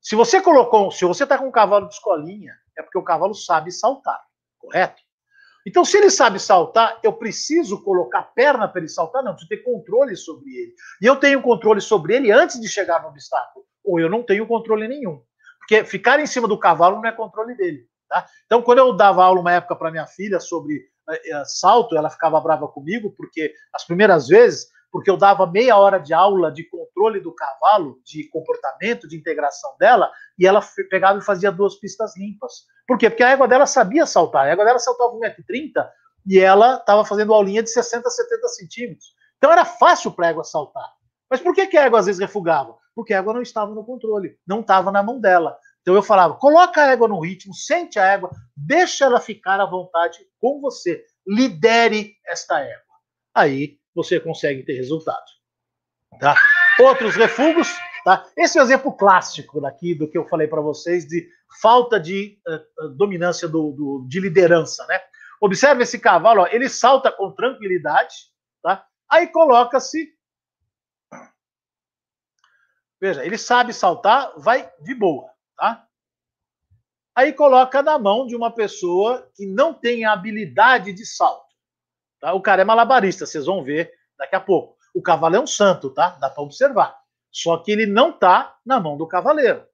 Se você está com um cavalo de escolinha, é porque o cavalo sabe saltar, correto? Então, se ele sabe saltar, eu preciso colocar perna para ele saltar? Não, eu preciso ter controle sobre ele. E eu tenho controle sobre ele antes de chegar no obstáculo. Ou eu não tenho controle nenhum. Porque ficar em cima do cavalo não é controle dele. Tá? Então, quando eu dava aula uma época para minha filha sobre salto, ela ficava brava comigo, porque as primeiras vezes, porque eu dava meia hora de aula de controle do cavalo, de comportamento, de integração dela, e ela pegava e fazia 2 pistas limpas. Por quê? Porque a égua dela sabia saltar. A égua dela saltava 1,30 m e ela estava fazendo aulinha de 60 a 70 centímetros. Então era fácil para a égua saltar. Mas por que a égua às vezes refugava? Porque a égua não estava no controle, não estava na mão dela. Então eu falava, coloca a égua no ritmo, sente a égua, deixa ela ficar à vontade com você. Lidere esta égua. Aí você consegue ter resultado. Tá? Outros refugos, tá? Esse é o exemplo clássico daqui do que eu falei para vocês de falta de dominância de liderança, né? Observe esse cavalo, ó, ele salta com tranquilidade, tá? Aí coloca-se, veja, ele sabe saltar, vai de boa, tá? Aí coloca na mão de uma pessoa que não tem a habilidade de salto. Tá? O cara é malabarista, vocês vão ver daqui a pouco. O cavalo é um santo, tá? Dá para observar. Só que ele não está na mão do cavaleiro.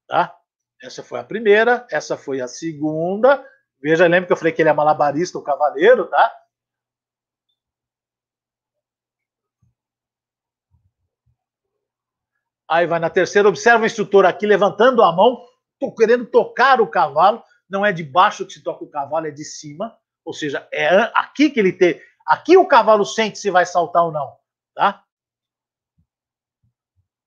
Tá? Essa foi a primeira, essa foi a segunda. Veja, lembra que eu falei que ele é malabarista, o cavaleiro, tá? Aí vai na terceira, observa o instrutor aqui levantando a mão, tô querendo tocar o cavalo. Não é de baixo que se toca o cavalo, é de cima. Ou seja, é aqui que ele tem. Aqui o cavalo sente se vai saltar ou não, tá?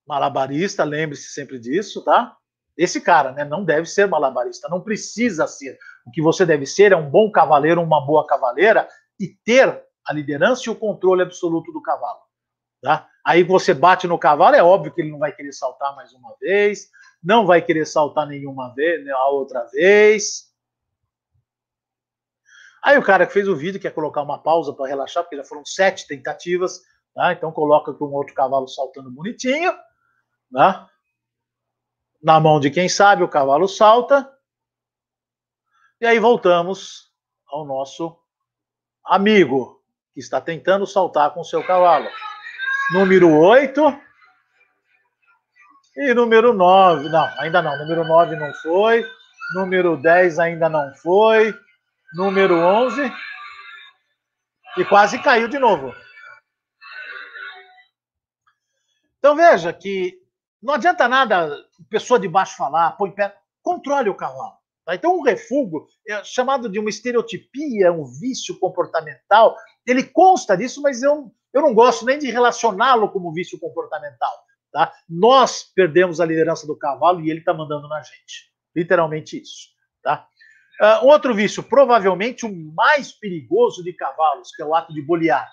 Malabarista, lembre-se sempre disso, tá? Esse cara, né, não deve ser malabarista, não precisa ser. O que você deve ser é um bom cavaleiro, uma boa cavaleira e ter a liderança e o controle absoluto do cavalo, tá? Aí você bate no cavalo, é óbvio que ele não vai querer saltar mais uma vez, não vai querer saltar nenhuma vez, a outra vez. Aí o cara que fez o vídeo quer colocar uma pausa para relaxar, porque já foram 7 tentativas, tá? Então coloca com um outro cavalo saltando bonitinho, tá? Na mão de quem sabe o cavalo salta. E aí voltamos ao nosso amigo, que está tentando saltar com o seu cavalo. Número 8 e número 9. Não, ainda não. Número 9 não foi. Número 10 ainda não foi. Número 11. E quase caiu de novo. Então veja que não adianta nada pessoa de baixo falar, põe pé, controle o cavalo. Tá? Então um refúgio é chamado de uma estereotipia, um vício comportamental. Ele consta disso, mas eu não gosto nem de relacioná-lo como vício comportamental. Tá? Nós perdemos a liderança do cavalo e ele está mandando na gente. Literalmente isso. Tá? Outro vício, provavelmente o mais perigoso de cavalos, que é o ato de bolear.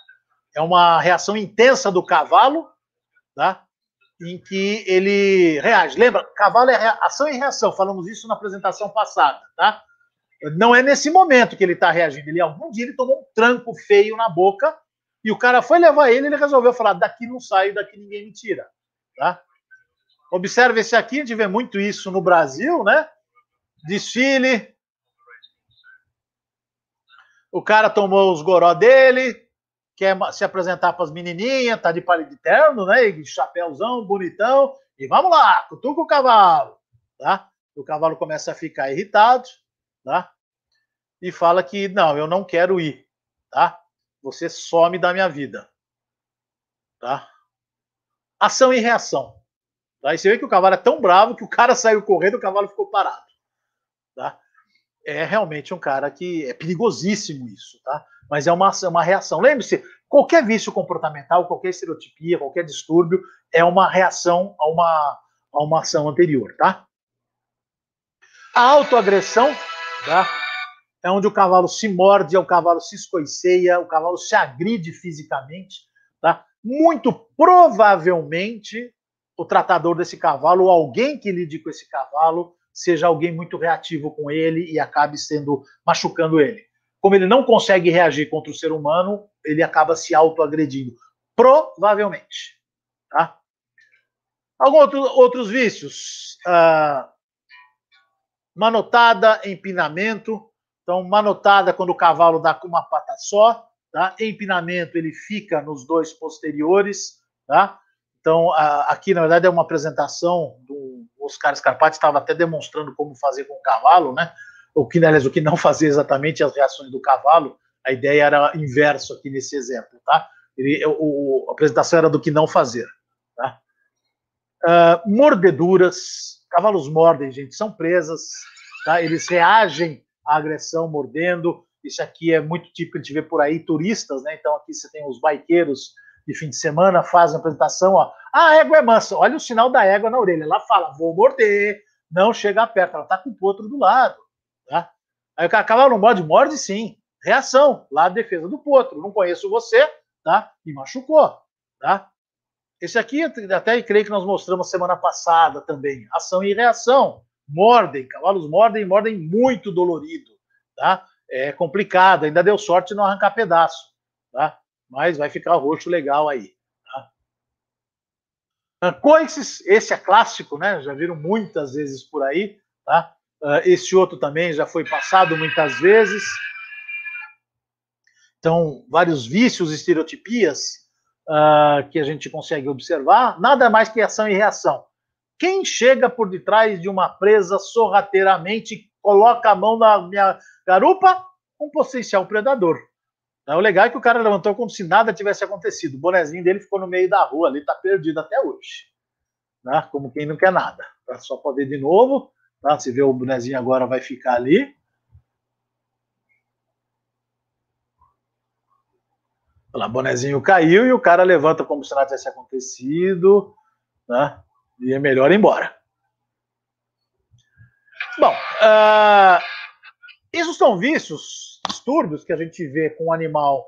É uma reação intensa do cavalo, tá? Em que ele reage. Lembra, cavalo é ação e reação, falamos isso na apresentação passada, tá? Não é nesse momento que ele está reagindo. Algum dia ele tomou um tranco feio na boca e o cara foi levar ele resolveu falar, daqui não saio, daqui ninguém me tira. Tá? Observe esse aqui, a gente vê muito isso no Brasil, né? Desfile. O cara tomou os goró dele, quer se apresentar para as menininhas, tá de palha de terno, né? De chapéuzão, bonitão. E vamos lá, cutuca o cavalo. Tá? O cavalo começa a ficar irritado, tá? E fala que, não, eu não quero ir, tá? Você some da minha vida, tá? Ação e reação. Tá? E você vê que o cavalo é tão bravo que o cara saiu correndo e o cavalo ficou parado, tá? É realmente um cara que é perigosíssimo isso, tá? Mas é uma reação. Lembre-se, qualquer vício comportamental, qualquer estereotipia, qualquer distúrbio é uma reação a uma ação anterior, tá? A autoagressão, tá? É onde o cavalo se morde, o cavalo se escoiceia, o cavalo se agride fisicamente, tá? Muito provavelmente o tratador desse cavalo ou alguém que lide com esse cavalo seja alguém muito reativo com ele e acabe machucando ele. Como ele não consegue reagir contra o ser humano, ele acaba se autoagredindo. Provavelmente. Tá? Alguns outros vícios. Manotada, empinamento. Então, manotada quando o cavalo dá com uma pata só. Tá? Empinamento, ele fica nos dois posteriores. Tá? Então, aqui, na verdade, é uma apresentação do Oscar Scarpati, estava até demonstrando como fazer com o cavalo, né? O que não fazer exatamente as reações do cavalo. A ideia era inverso aqui nesse exemplo, tá? A apresentação era do que não fazer, tá? Mordeduras. Cavalos mordem, gente, são presas, tá? Eles reagem à agressão mordendo. Isso aqui é muito típico, a gente vê por aí turistas, né? Então aqui você tem os baiqueiros de fim de semana, fazem a apresentação, ó. A égua é mansa, olha o sinal da égua na orelha. Ela fala, vou morder, não chega perto, ela tá com o potro do lado, tá? Aí o cavalo não morde, morde sim. Reação, lá a defesa do potro. Não conheço você, tá? E machucou, tá? Esse aqui, até creio que nós mostramos semana passada também. Ação e reação. Mordem, cavalos mordem muito dolorido, tá? É complicado, ainda deu sorte de não arrancar pedaço, tá? Mas vai ficar roxo legal aí, tá? Coices, esse é clássico, né? Já viram muitas vezes por aí, tá? Esse outro também já foi passado muitas vezes. Então, vários vícios, estereotipias que a gente consegue observar, nada mais que ação e reação. Quem chega por detrás de uma presa sorrateiramente coloca a mão na minha garupa? Um potencial predador. O legal é que o cara levantou como se nada tivesse acontecido. O bonezinho dele ficou no meio da rua ali, tá perdido até hoje. Né? Como quem não quer nada. Tá? Só para ver de novo. Tá? Se vê o bonezinho agora vai ficar ali. Olha lá, bonezinho caiu e o cara levanta como se nada tivesse acontecido. Né? E é melhor ir embora. Bom, isso são vícios, distúrbios que a gente vê com o animal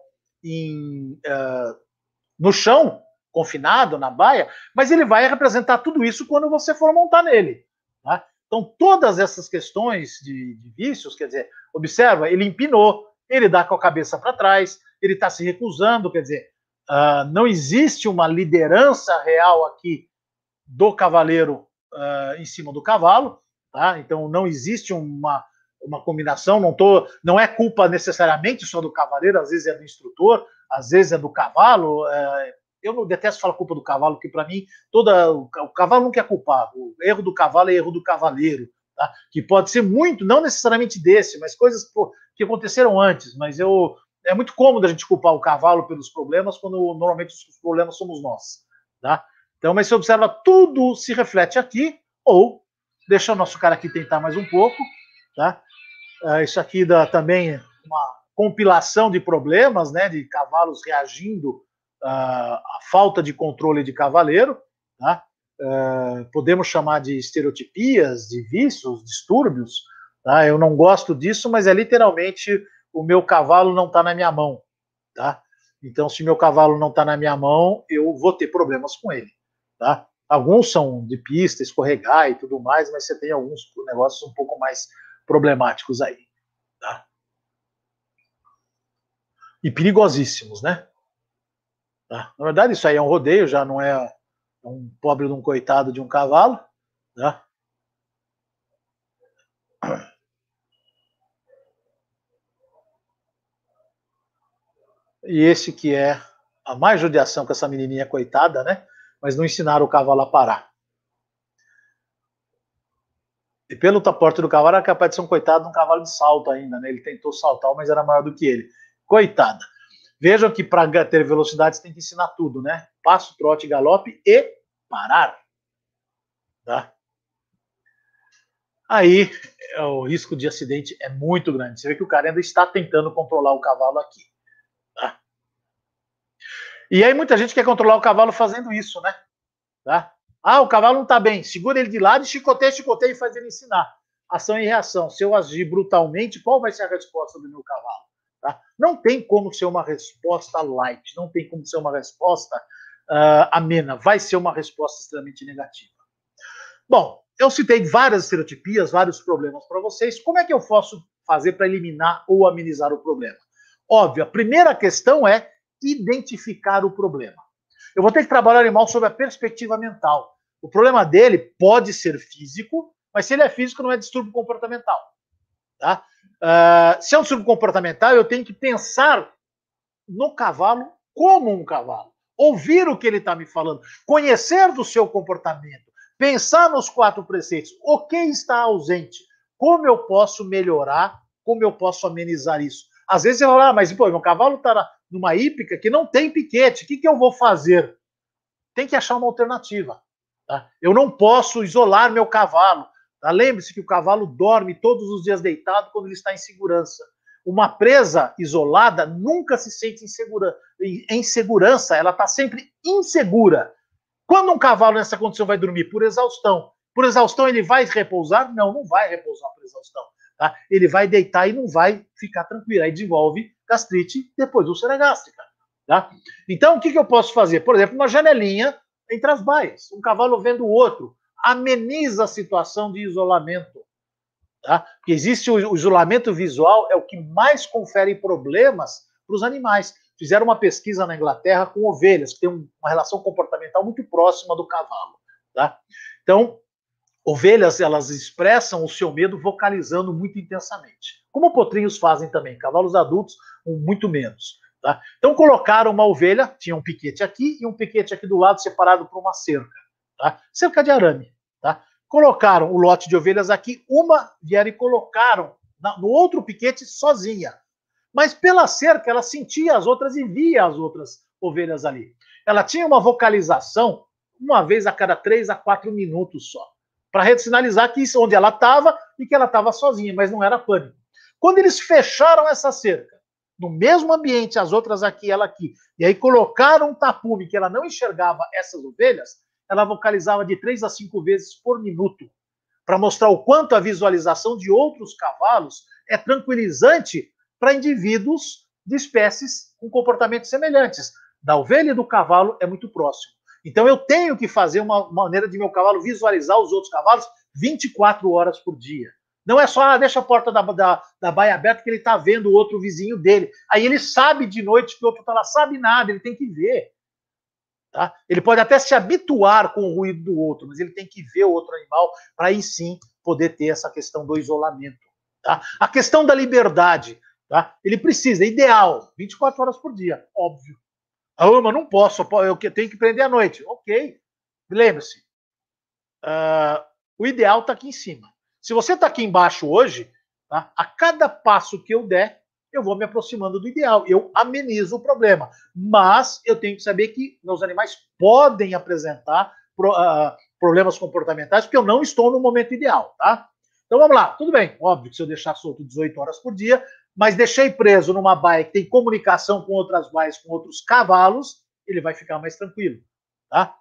no chão, confinado, na baia, mas ele vai representar tudo isso quando você for montar nele. Tá? Então, todas essas questões de vícios, quer dizer, observa, ele empinou, ele dá com a cabeça para trás, ele está se recusando, quer dizer, não existe uma liderança real aqui do cavaleiro em cima do cavalo, tá? Então não existe uma combinação, não é culpa necessariamente só do cavaleiro, às vezes é do instrutor, às vezes é do cavalo. Eu não detesto falar culpa do cavalo, porque para mim o cavalo nunca é culpado. O erro do cavalo é erro do cavaleiro, tá? Que pode ser muito, não necessariamente desse, mas coisas que aconteceram antes. Mas é muito cômodo a gente culpar o cavalo pelos problemas, quando normalmente os problemas somos nós, tá? Então, mas você observa, tudo se reflete aqui, ou deixa o nosso cara aqui tentar mais um pouco, tá? Isso aqui dá também uma compilação de problemas, né, de cavalos reagindo à falta de controle de cavaleiro, tá? Podemos chamar de estereotipias, de vícios, distúrbios, tá? Eu não gosto disso, mas é literalmente o meu cavalo não está na minha mão, tá? Então, se meu cavalo não está na minha mão, eu vou ter problemas com ele. Tá? Alguns são de pista, escorregar e tudo mais, mas você tem alguns negócios um pouco mais problemáticos aí. Tá? E perigosíssimos, né? Tá? Na verdade, isso aí é um rodeio, já não é um pobre de um coitado de um cavalo. Tá? E esse que é a mais judiação com essa menininha coitada, né? Mas não ensinaram o cavalo a parar. E pelo porte do cavalo, era capaz de ser um coitado de um cavalo de salto ainda, né? Ele tentou saltar, mas era maior do que ele. Coitada. Vejam que para ter velocidade você tem que ensinar tudo, né? Passo, trote, galope e parar. Tá? Aí o risco de acidente é muito grande. Você vê que o cara ainda está tentando controlar o cavalo aqui. Tá? E aí muita gente quer controlar o cavalo fazendo isso, né? Tá? Ah, o cavalo não está bem. Segura ele de lado e chicoteia e faz ele ensinar. Ação e reação. Se eu agir brutalmente, qual vai ser a resposta do meu cavalo? Tá? Não tem como ser uma resposta light. Não tem como ser uma resposta amena. Vai ser uma resposta extremamente negativa. Bom, eu citei várias estereotipias, vários problemas para vocês. Como é que eu posso fazer para eliminar ou amenizar o problema? Óbvio, a primeira questão é identificar o problema. Eu vou ter que trabalhar o animal sob a perspectiva mental. O problema dele pode ser físico, mas se ele é físico, não é distúrbio comportamental. Tá? Se é um distúrbio comportamental, eu tenho que pensar no cavalo como um cavalo. Ouvir o que ele está me falando, conhecer do seu comportamento, pensar nos 4 preceitos. O que está ausente? Como eu posso melhorar? Como eu posso amenizar isso? Às vezes eu falo, mas pô, meu cavalo está numa hípica que não tem piquete. O que eu vou fazer? Tem que achar uma alternativa. Tá? Eu não posso isolar meu cavalo. Tá? Lembre-se que o cavalo dorme todos os dias deitado quando ele está em segurança. Uma presa isolada nunca se sente em segurança, ela está sempre insegura. Quando um cavalo nessa condição vai dormir? Por exaustão. Por exaustão ele vai repousar? Não, não vai repousar por exaustão. Tá? Ele vai deitar e não vai ficar tranquilo. Aí desenvolve gastrite, depois úlcera gástrica. Tá? Então, o que eu posso fazer? Por exemplo, uma janelinha entre as baias. Um cavalo vendo o outro. Ameniza a situação de isolamento. Tá? Porque existe o isolamento visual, é o que mais confere problemas para os animais. Fizeram uma pesquisa na Inglaterra com ovelhas, que tem uma relação comportamental muito próxima do cavalo. Tá? Então, ovelhas, elas expressam o seu medo vocalizando muito intensamente. Como potrinhos fazem também, cavalos adultos, muito menos. Tá? Então, colocaram uma ovelha, tinha um piquete aqui e um piquete aqui do lado, separado por uma cerca. Tá? Cerca de arame. Tá? Colocaram o lote de ovelhas aqui, uma vieram e colocaram no outro piquete sozinha. Mas pela cerca, ela sentia as outras e via as outras ovelhas ali. Ela tinha uma vocalização uma vez a cada 3 a 4 minutos só, para sinalizar que isso onde ela estava e que ela estava sozinha, mas não era pânico. Quando eles fecharam essa cerca, no mesmo ambiente, as outras aqui, ela aqui, e aí colocaram um tapume que ela não enxergava essas ovelhas, ela vocalizava de 3 a 5 vezes por minuto, para mostrar o quanto a visualização de outros cavalos é tranquilizante para indivíduos de espécies com comportamentos semelhantes. Da ovelha e do cavalo é muito próximo. Então eu tenho que fazer uma maneira de meu cavalo visualizar os outros cavalos 24 horas por dia. Não é só, deixa a porta da baia aberta que ele está vendo o outro vizinho dele. Aí ele sabe de noite que o outro está lá, sabe nada, ele tem que ver. Tá? Ele pode até se habituar com o ruído do outro, mas ele tem que ver o outro animal para aí sim poder ter essa questão do isolamento. Tá? A questão da liberdade. Tá? Ele precisa, ideal, 24 horas por dia, óbvio. Ah, mas não posso, eu tenho que prender à noite. Ok, lembre-se, o ideal está aqui em cima. Se você está aqui embaixo hoje, tá? A cada passo que eu der, eu vou me aproximando do ideal. Eu amenizo o problema. Mas eu tenho que saber que meus animais podem apresentar problemas comportamentais, porque eu não estou no momento ideal. Tá? Então vamos lá, tudo bem. Óbvio que se eu deixar solto 18 horas por dia, mas deixei preso numa baia que tem comunicação com outras baias, com outros cavalos, ele vai ficar mais tranquilo. Tá?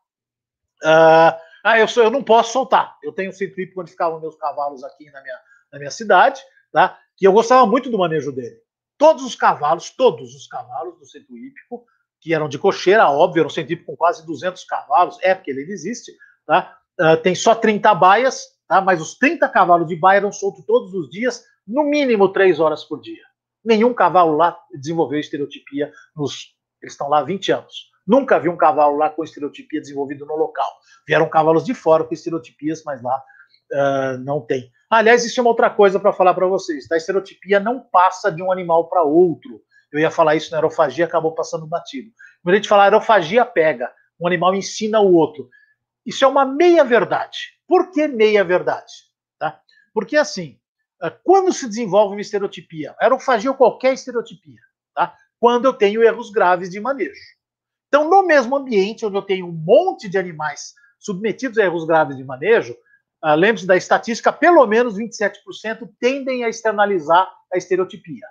Eu não posso soltar. Eu tenho um centro hípico onde ficavam meus cavalos aqui na minha cidade, tá? E eu gostava muito do manejo dele. Todos os cavalos do centro hípico, que eram de cocheira, óbvio, era um centro hípico com quase 200 cavalos, porque ele existe, tá? Tem só 30 baias, tá? Mas os 30 cavalos de baia eram soltos todos os dias, no mínimo 3 horas por dia. Nenhum cavalo lá desenvolveu estereotipia, eles estão lá há 20 anos. Nunca vi um cavalo lá com estereotipia desenvolvido no local. Vieram cavalos de fora com estereotipias, mas lá não tem. Aliás, existe uma outra coisa para falar para vocês. A estereotipia não passa de um animal para outro. Eu ia falar isso na aerofagia, acabou passando batido. Quando a gente fala aerofagia, pega. Um animal ensina o outro. Isso é uma meia-verdade. Por que meia-verdade? Tá? Porque, assim, quando se desenvolve uma estereotipia, aerofagia ou qualquer estereotipia, tá? Quando eu tenho erros graves de manejo. Então, no mesmo ambiente, onde eu tenho um monte de animais submetidos a erros graves de manejo, lembre-se da estatística, pelo menos 27% tendem a externalizar a estereotipia.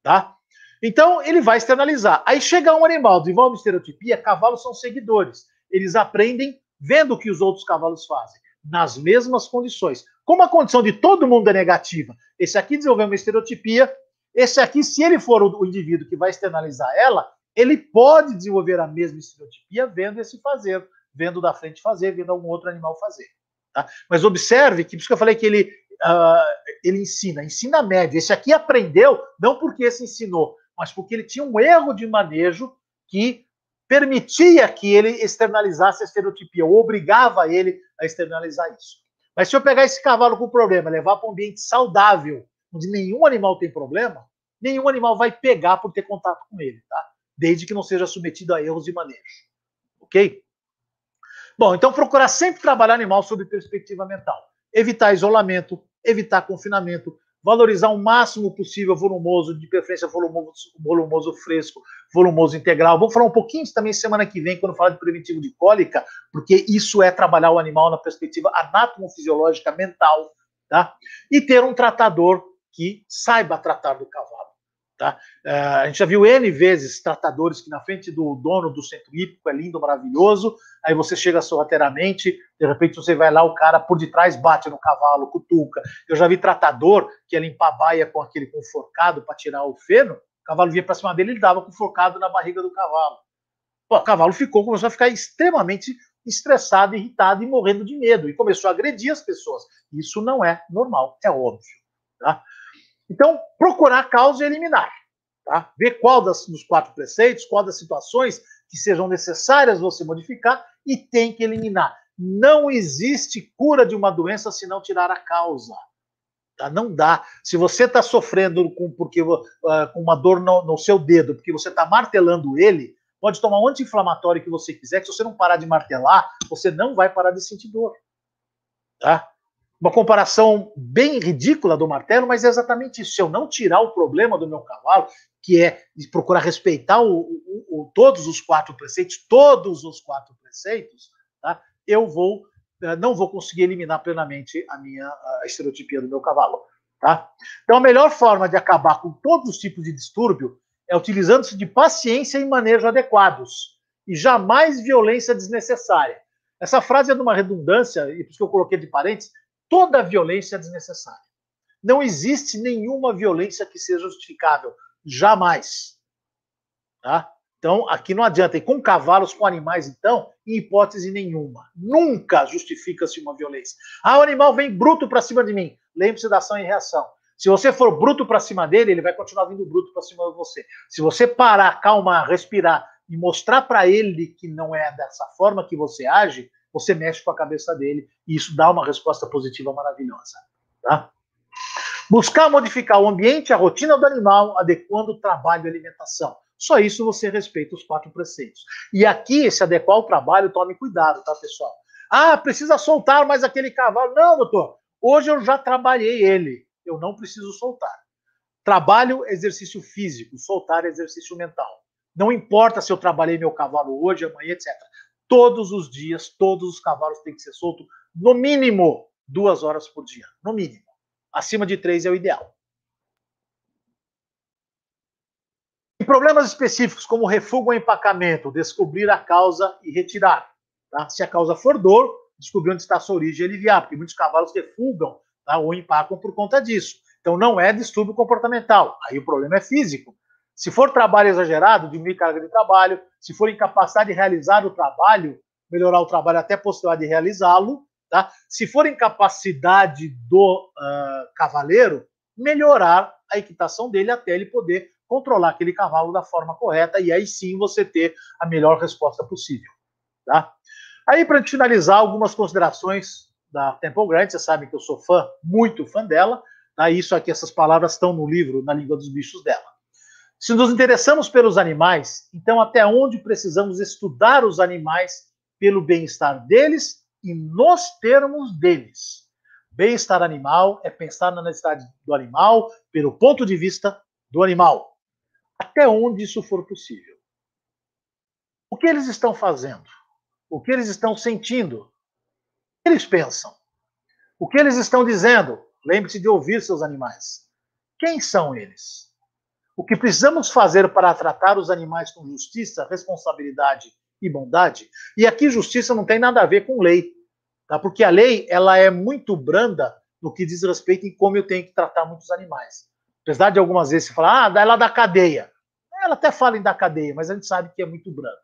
Tá? Então, ele vai externalizar. Aí chega um animal, desenvolve estereotipia, cavalos são seguidores. Eles aprendem vendo o que os outros cavalos fazem, nas mesmas condições. Como a condição de todo mundo é negativa, esse aqui desenvolveu uma estereotipia, esse aqui, se ele for o indivíduo que vai externalizar ela, ele pode desenvolver a mesma estereotipia vendo esse fazer, vendo da frente fazer, vendo algum outro animal fazer. Tá? Mas observe que, por isso que eu falei que ele ensina médio. Esse aqui aprendeu, não porque esse ensinou, mas porque ele tinha um erro de manejo que permitia que ele externalizasse a estereotipia, ou obrigava ele a externalizar isso. Mas se eu pegar esse cavalo com problema, levar para um ambiente saudável, onde nenhum animal tem problema, nenhum animal vai pegar por ter contato com ele, tá? Desde que não seja submetido a erros de manejo. Ok? Bom, então procurar sempre trabalhar animal sob perspectiva mental. Evitar isolamento, evitar confinamento, valorizar o máximo possível volumoso, de preferência volumoso fresco, volumoso integral. Vamos falar um pouquinho também semana que vem, quando falar de preventivo de cólica, porque isso é trabalhar o animal na perspectiva anatomofisiológica mental, tá? E ter um tratador que saiba tratar do cavalo. Tá? A gente já viu N vezes tratadores que na frente do dono do centro hípico é lindo, maravilhoso, aí você chega sorrateiramente, de repente você vai lá, o cara por detrás bate no cavalo, cutuca. Eu já vi tratador que ia limpar a baia com aquele com forcado para tirar o feno, o cavalo vinha para cima dele, ele dava com forcado na barriga do cavalo. Pô, o cavalo começou a ficar extremamente estressado, irritado e morrendo de medo, e começou a agredir as pessoas. Isso não é normal, é óbvio. Tá? Então, procurar causa e eliminar. Tá? Ver qual dos 4 preceitos, qual das situações que sejam necessárias você modificar e tem que eliminar. Não existe cura de uma doença se não tirar a causa. Tá? Não dá. Se você está sofrendo com uma dor no seu dedo, porque você está martelando ele, pode tomar o anti-inflamatório que você quiser, que se você não parar de martelar, você não vai parar de sentir dor. Tá? Uma comparação bem ridícula do martelo, mas é exatamente isso. Se eu não tirar o problema do meu cavalo, que é procurar respeitar todos os 4 preceitos, tá? Eu não vou conseguir eliminar plenamente a estereotipia do meu cavalo. Tá? Então, a melhor forma de acabar com todos os tipos de distúrbio é utilizando-se de paciência e manejo adequados, e jamais violência desnecessária. Essa frase é de uma redundância, e por isso que eu coloquei de parênteses, toda violência é desnecessária. Não existe nenhuma violência que seja justificável. Jamais. Tá? Então, aqui não adianta. E com cavalos, com animais, então, em hipótese nenhuma. Nunca justifica-se uma violência. Ah, o animal vem bruto para cima de mim. Lembre-se da ação e reação. Se você for bruto para cima dele, ele vai continuar vindo bruto para cima de você. Se você parar, acalmar, respirar e mostrar para ele que não é dessa forma que você age, você mexe com a cabeça dele e isso dá uma resposta positiva maravilhosa. Tá? Buscar modificar o ambiente, a rotina do animal, adequando o trabalho e alimentação. Só isso você respeita os 4 preceitos. E aqui, se adequar ao trabalho, tome cuidado, tá, pessoal? Ah, precisa soltar mais aquele cavalo. Não, doutor, hoje eu já trabalhei ele. Eu não preciso soltar. Trabalho, exercício físico. Soltar, exercício mental. Não importa se eu trabalhei meu cavalo hoje, amanhã, etc. Todos os dias, todos os cavalos têm que ser soltos, no mínimo 2 horas por dia. No mínimo. Acima de 3 é o ideal. Em problemas específicos, como refúgio ou empacamento, descobrir a causa e retirar. Tá? Se a causa for dor, descobrir onde está a sua origem e aliviar, porque muitos cavalos refugam, tá? Ou empacam por conta disso. Então não é distúrbio comportamental, aí o problema é físico. Se for trabalho exagerado, diminuir carga de trabalho. Se for incapacidade de realizar o trabalho, melhorar o trabalho até possibilitar de realizá-lo. Tá? Se for incapacidade do cavaleiro, melhorar a equitação dele até ele poder controlar aquele cavalo da forma correta e aí sim você ter a melhor resposta possível. Tá? Aí, para finalizar, algumas considerações da Temple Grant. Vocês sabem que eu sou fã, muito fã dela. Tá? Isso aqui, essas palavras estão no livro, Na Língua dos Bichos dela. Se nos interessamos pelos animais, então até onde precisamos estudar os animais pelo bem-estar deles e nos termos deles? Bem-estar animal é pensar na necessidade do animal pelo ponto de vista do animal, até onde isso for possível. O que eles estão fazendo? O que eles estão sentindo? O que eles pensam? O que eles estão dizendo? Lembre-se de ouvir seus animais. Quem são eles? O que precisamos fazer para tratar os animais com justiça, responsabilidade e bondade? E aqui justiça não tem nada a ver com lei, tá? Porque a lei ela é muito branda no que diz respeito em como eu tenho que tratar muitos animais. Apesar de algumas vezes se falar, ela da cadeia. Ela até fala em da cadeia, mas a gente sabe que é muito branda.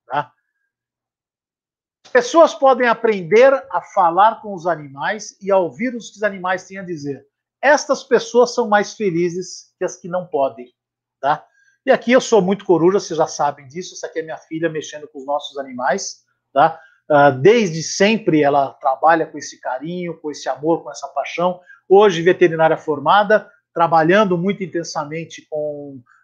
Tá? As pessoas podem aprender a falar com os animais e a ouvir o que os animais têm a dizer. Estas pessoas são mais felizes que as que não podem. Tá? E aqui eu sou muito coruja, vocês já sabem disso. Essa aqui é minha filha mexendo com os nossos animais. Tá? Desde sempre ela trabalha com esse carinho, com esse amor, com essa paixão. Hoje veterinária formada, trabalhando muito intensamente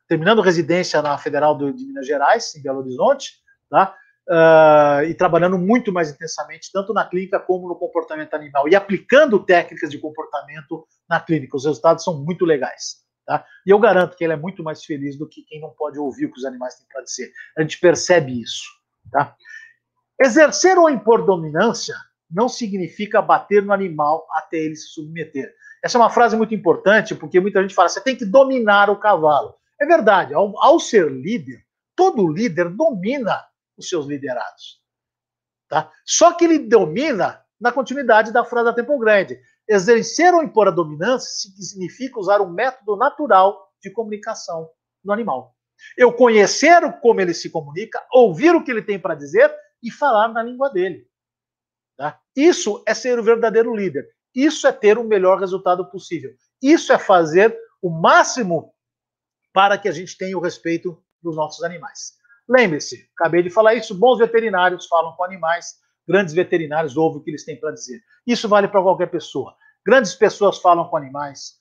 terminando residência na Federal de Minas Gerais, em Belo Horizonte, tá? E trabalhando muito mais intensamente, tanto na clínica como no comportamento animal, e aplicando técnicas de comportamento na clínica. Os resultados são muito legais. Tá? E eu garanto que ele é muito mais feliz do que quem não pode ouvir o que os animais têm para dizer. A gente percebe isso. Tá? Exercer ou impor dominância não significa bater no animal até ele se submeter. Essa é uma frase muito importante, porque muita gente fala, você tem que dominar o cavalo. É verdade, ao ser líder, todo líder domina os seus liderados. Tá? Só que ele domina na continuidade da frase da Temple Grande. Exercer ou impor a dominância significa usar um método natural de comunicação no animal. Eu conhecer como ele se comunica, ouvir o que ele tem para dizer e falar na língua dele. Tá? Isso é ser o verdadeiro líder. Isso é ter o melhor resultado possível. Isso é fazer o máximo para que a gente tenha o respeito dos nossos animais. Lembre-se, acabei de falar isso, bons veterinários falam com animais, grandes veterinários ouvem o que eles têm para dizer. Isso vale para qualquer pessoa. Grandes pessoas falam com animais,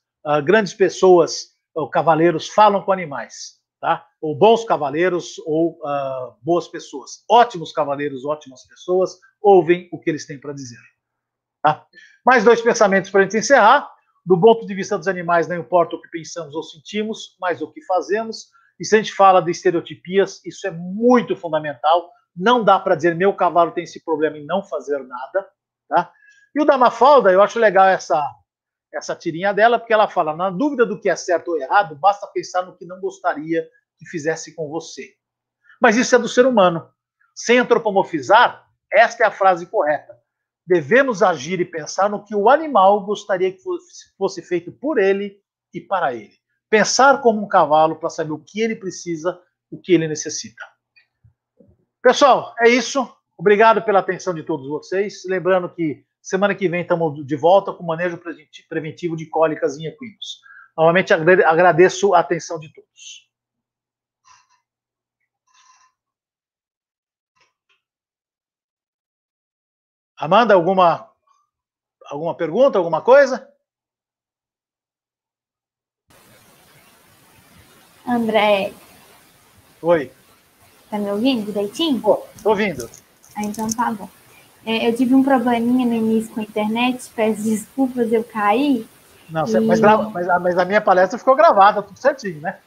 grandes pessoas, cavaleiros, falam com animais. Tá? Ou bons cavaleiros, ou boas pessoas. Ótimos cavaleiros, ótimas pessoas, ouvem o que eles têm para dizer. Tá? Mais dois pensamentos para a gente encerrar. Do ponto de vista dos animais, não importa o que pensamos ou sentimos, mas o que fazemos. E se a gente fala de estereotipias, isso é muito fundamental. Não dá para dizer, meu cavalo tem esse problema e não fazer nada. Tá? E o da Mafalda, eu acho legal essa tirinha dela, porque ela fala, na dúvida do que é certo ou errado, basta pensar no que não gostaria que fizesse com você. Mas isso é do ser humano. Sem antropomorfizar, esta é a frase correta. Devemos agir e pensar no que o animal gostaria que fosse feito por ele e para ele. Pensar como um cavalo para saber o que ele precisa, o que ele necessita. Pessoal, é isso. Obrigado pela atenção de todos vocês. Lembrando que semana que vem estamos de volta com o manejo preventivo de cólicas em equinos. Novamente agradeço a atenção de todos. Amanda, alguma pergunta, alguma coisa? André. Oi. Tá me ouvindo direitinho? Tô ouvindo. Então tá bom. Eu tive um probleminha no início com a internet, peço desculpas, eu caí. Não, mas a minha palestra ficou gravada, tudo certinho, né?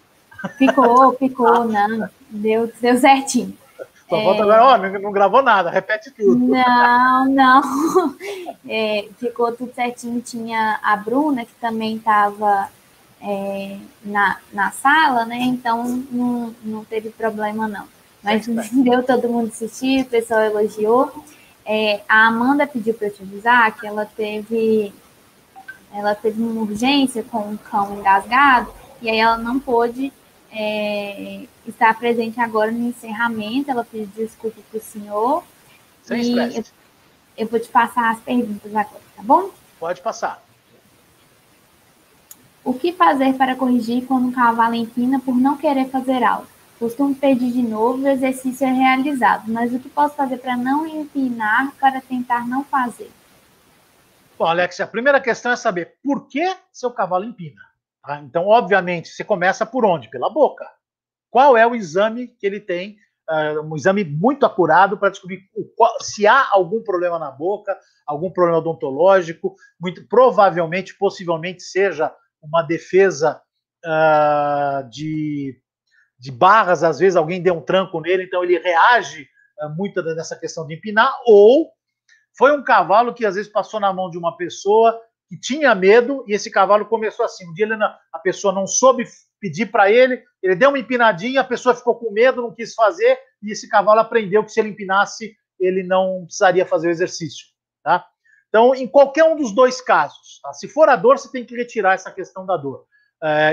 Ficou, não, deu certinho. Só volta agora, não gravou nada, repete tudo. Não. Ficou tudo certinho. Tinha a Bruna, que também estava na sala, né? Então não teve problema, não. Mas deu todo mundo assistir, o pessoal elogiou. A Amanda pediu para eu te avisar que ela teve uma urgência com um cão engasgado, e aí ela não pôde estar presente agora no encerramento. Ela pediu desculpa para o senhor. Sem estresse. Eu vou te passar as perguntas agora, tá bom? Pode passar. O que fazer para corrigir quando um cavalo empina por não querer fazer aula? Costumo pedir de novo, o exercício é realizado, mas o que posso fazer para não empinar, para tentar não fazer? Bom, Alex, a primeira questão é saber por que seu cavalo empina. Tá? Então, obviamente, você começa por onde? Pela boca. Qual é o exame que ele tem um exame muito acurado para descobrir se há algum problema na boca, algum problema odontológico, muito provavelmente, possivelmente seja uma defesa de barras, às vezes alguém deu um tranco nele, então ele reage muito nessa questão de empinar, ou foi um cavalo que às vezes passou na mão de uma pessoa que tinha medo, e esse cavalo começou assim, um dia a pessoa não soube pedir para ele deu uma empinadinha, a pessoa ficou com medo, não quis fazer, e esse cavalo aprendeu que se ele empinasse, ele não precisaria fazer o exercício, tá? Então, em qualquer um dos dois casos, tá? Se for a dor, você tem que retirar essa questão da dor.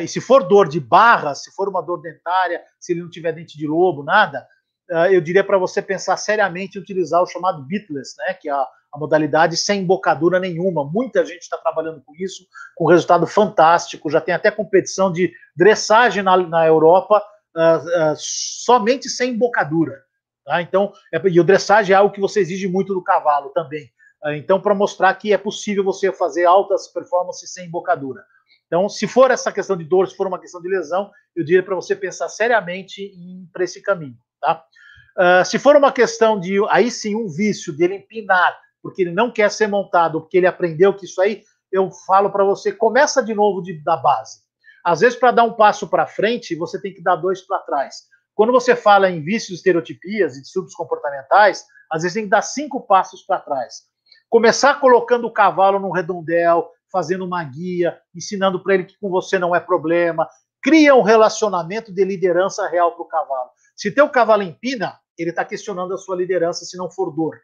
E se for dor de barra, se for uma dor dentária, se ele não tiver dente de lobo, nada, eu diria para você pensar seriamente em utilizar o chamado bitless, né, que é a modalidade sem embocadura nenhuma. Muita gente está trabalhando com isso, com resultado fantástico. Já tem até competição de dressagem na Europa, somente sem embocadura. Tá? Então, e o dressagem é algo que você exige muito do cavalo também. Então, para mostrar que é possível você fazer altas performances sem embocadura. Então, se for essa questão de dor, se for uma questão de lesão, eu diria para você pensar seriamente para esse caminho. Tá? Se for uma questão de, aí sim, um vício dele empinar, porque ele não quer ser montado, porque ele aprendeu que isso aí, eu falo para você, começa de novo da base. Às vezes, para dar um passo para frente, você tem que dar 2 para trás. Quando você fala em vícios, estereotipias e distúrbios comportamentais, às vezes tem que dar 5 passos para trás. Começar colocando o cavalo num redondel, fazendo uma guia, ensinando para ele que com você não é problema, cria um relacionamento de liderança real para o cavalo. Se teu cavalo empina, ele está questionando a sua liderança se não for dor,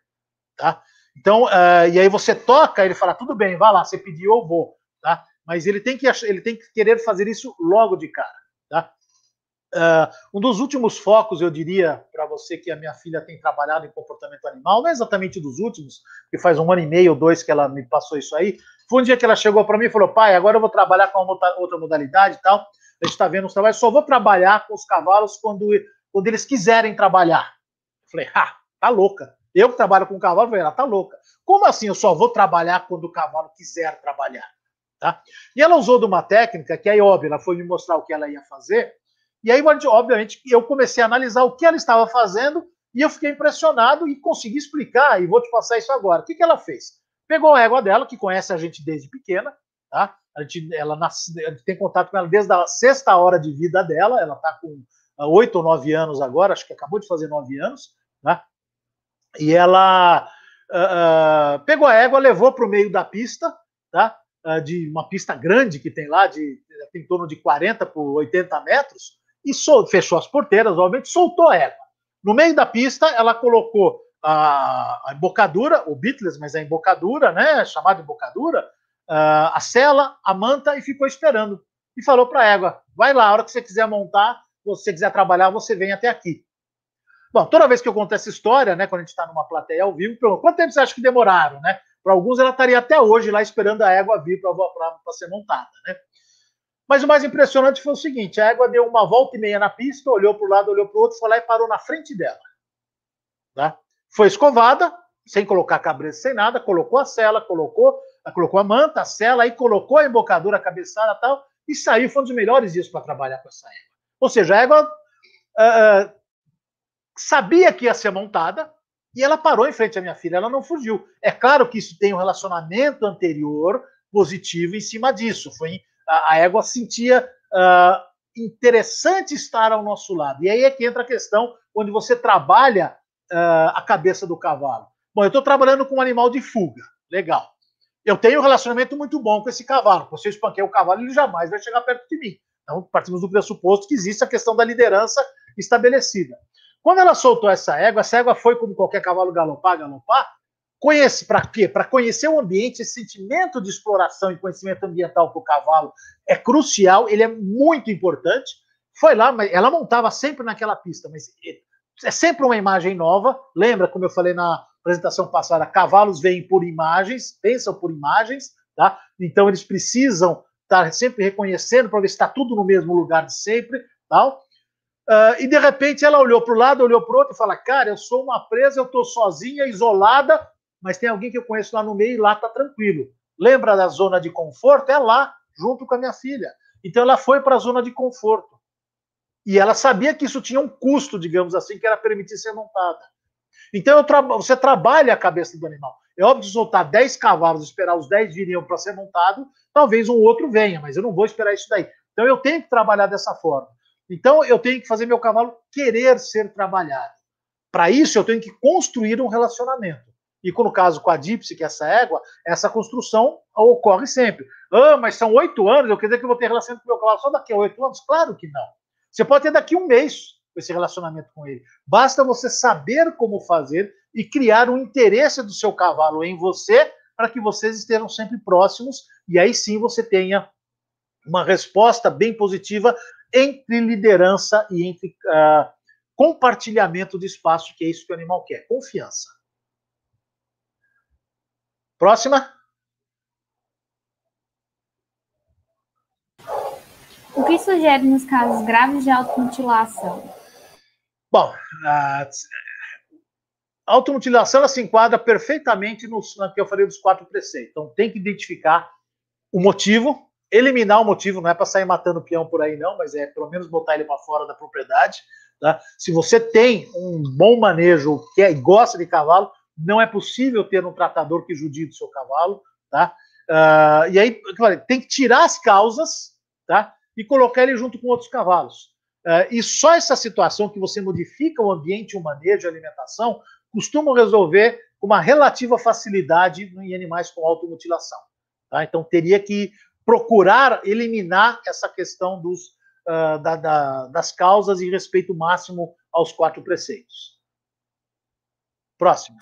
tá? Então, e aí você toca, ele fala, tudo bem, vai lá, você pediu, eu vou, tá? Mas ele tem que querer fazer isso logo de cara, tá? Um dos últimos focos, eu diria, para você que a minha filha tem trabalhado em comportamento animal, não é exatamente dos últimos, porque faz 1 ano e meio ou 2 que ela me passou isso aí, foi um dia que ela chegou para mim e falou, pai, agora eu vou trabalhar com outra modalidade e tal, a gente está vendo os trabalhos, só vou trabalhar com os cavalos quando eles quiserem trabalhar. Eu falei, tá louca. Eu que trabalho com cavalo, falei, ela tá louca. Como assim eu só vou trabalhar quando o cavalo quiser trabalhar? Tá? E ela usou de uma técnica que aí, óbvio, ela foi me mostrar o que ela ia fazer, e aí, obviamente, eu comecei a analisar o que ela estava fazendo, e eu fiquei impressionado e consegui explicar, e vou te passar isso agora. O que ela fez? Pegou a égua dela, que conhece a gente desde pequena, tá? A gente tem contato com ela desde a 6ª hora de vida dela, ela está com 8 ou 9 anos agora, acho que acabou de fazer 9 anos, tá? E ela pegou a égua, levou para o meio da pista, tá? De uma pista grande que tem lá, tem em torno de 40 por 80 metros, e fechou as porteiras, obviamente, soltou a égua. No meio da pista, ela colocou a embocadura, o bitless, mas a embocadura, né, chamada embocadura, a sela, a manta, e ficou esperando. E falou para a égua, vai lá, a hora que você quiser montar, se você quiser trabalhar, você vem até aqui. Bom, toda vez que eu conto essa história, né, quando a gente está numa plateia ao vivo, quanto tempo você acha que demoraram, né? Para alguns, ela estaria até hoje lá esperando a égua vir para ser montada, né? Mas o mais impressionante foi o seguinte, a égua deu uma volta e meia na pista, olhou para o lado, olhou para o outro, foi lá e parou na frente dela. Tá? Foi escovada, sem colocar cabeça, sem nada, colocou a sela, colocou a manta, a sela, aí colocou a embocadura, a cabeçada e tal, e saiu. Foi um dos melhores dias para trabalhar com essa égua. Ou seja, a égua sabia que ia ser montada, e ela parou em frente à minha filha, ela não fugiu. É claro que isso tem um relacionamento anterior positivo em cima disso. A égua sentia interessante estar ao nosso lado. E aí é que entra a questão onde você trabalha a cabeça do cavalo. Bom, eu estou trabalhando com um animal de fuga. Legal. Eu tenho um relacionamento muito bom com esse cavalo. Se eu espanquei o cavalo, ele jamais vai chegar perto de mim. Então, partimos do pressuposto que existe a questão da liderança estabelecida. Quando ela soltou essa égua foi como qualquer cavalo galopar. Para quê? Para conhecer o ambiente, esse sentimento de exploração e conhecimento ambiental para o cavalo é crucial, ele é muito importante. Foi lá, mas ela montava sempre naquela pista, mas é sempre uma imagem nova. Lembra, como eu falei na apresentação passada, cavalos veem por imagens, pensam por imagens, tá? Então eles precisam estar sempre reconhecendo para ver se está tudo no mesmo lugar de sempre, tal. E de repente ela olhou para o lado, olhou para o outro e fala, cara, eu sou uma presa, eu estou sozinha, isolada, mas tem alguém que eu conheço lá no meio e lá está tranquilo. Lembra da zona de conforto? É lá, junto com a minha filha. Então ela foi para a zona de conforto. E ela sabia que isso tinha um custo, digamos assim, que era permitir ser montada. Então, você trabalha a cabeça do animal. É óbvio que soltar 10 cavalos, esperar os 10 viriam para ser montado, talvez um outro venha, mas eu não vou esperar isso daí. Então, eu tenho que trabalhar dessa forma. Então, eu tenho que fazer meu cavalo querer ser trabalhado. Para isso, eu tenho que construir um relacionamento. E no caso com a Gypsy, que é essa égua, essa construção ocorre sempre. Ah, mas são 8 anos, eu quer dizer que eu vou ter relacionamento com o meu cavalo só daqui a 8 anos? Claro que não. Você pode ter daqui a um mês esse relacionamento com ele. Basta você saber como fazer e criar um interesse do seu cavalo em você para que vocês estejam sempre próximos e aí sim você tenha uma resposta bem positiva entre liderança e entre compartilhamento de espaço, que é isso que o animal quer, confiança. Próxima. O que sugere nos casos graves de automutilação? Bom, a automutilação ela se enquadra perfeitamente no que eu falei dos 4 preceitos. Então tem que identificar o motivo, eliminar o motivo, não é para sair matando o peão por aí não, mas é pelo menos botar ele para fora da propriedade. Tá? Se você tem um bom manejo, quer e gosta de cavalo, não é possível ter um tratador que judie do seu cavalo. Tá? E aí tem que tirar as causas, tá? E colocar ele junto com outros cavalos. E só essa situação que você modifica o ambiente, o manejo, a alimentação, costumam resolver com uma relativa facilidade em animais com automutilação. Tá? Então, teria que procurar eliminar essa questão das causas e respeito máximo aos 4 preceitos. Próximo.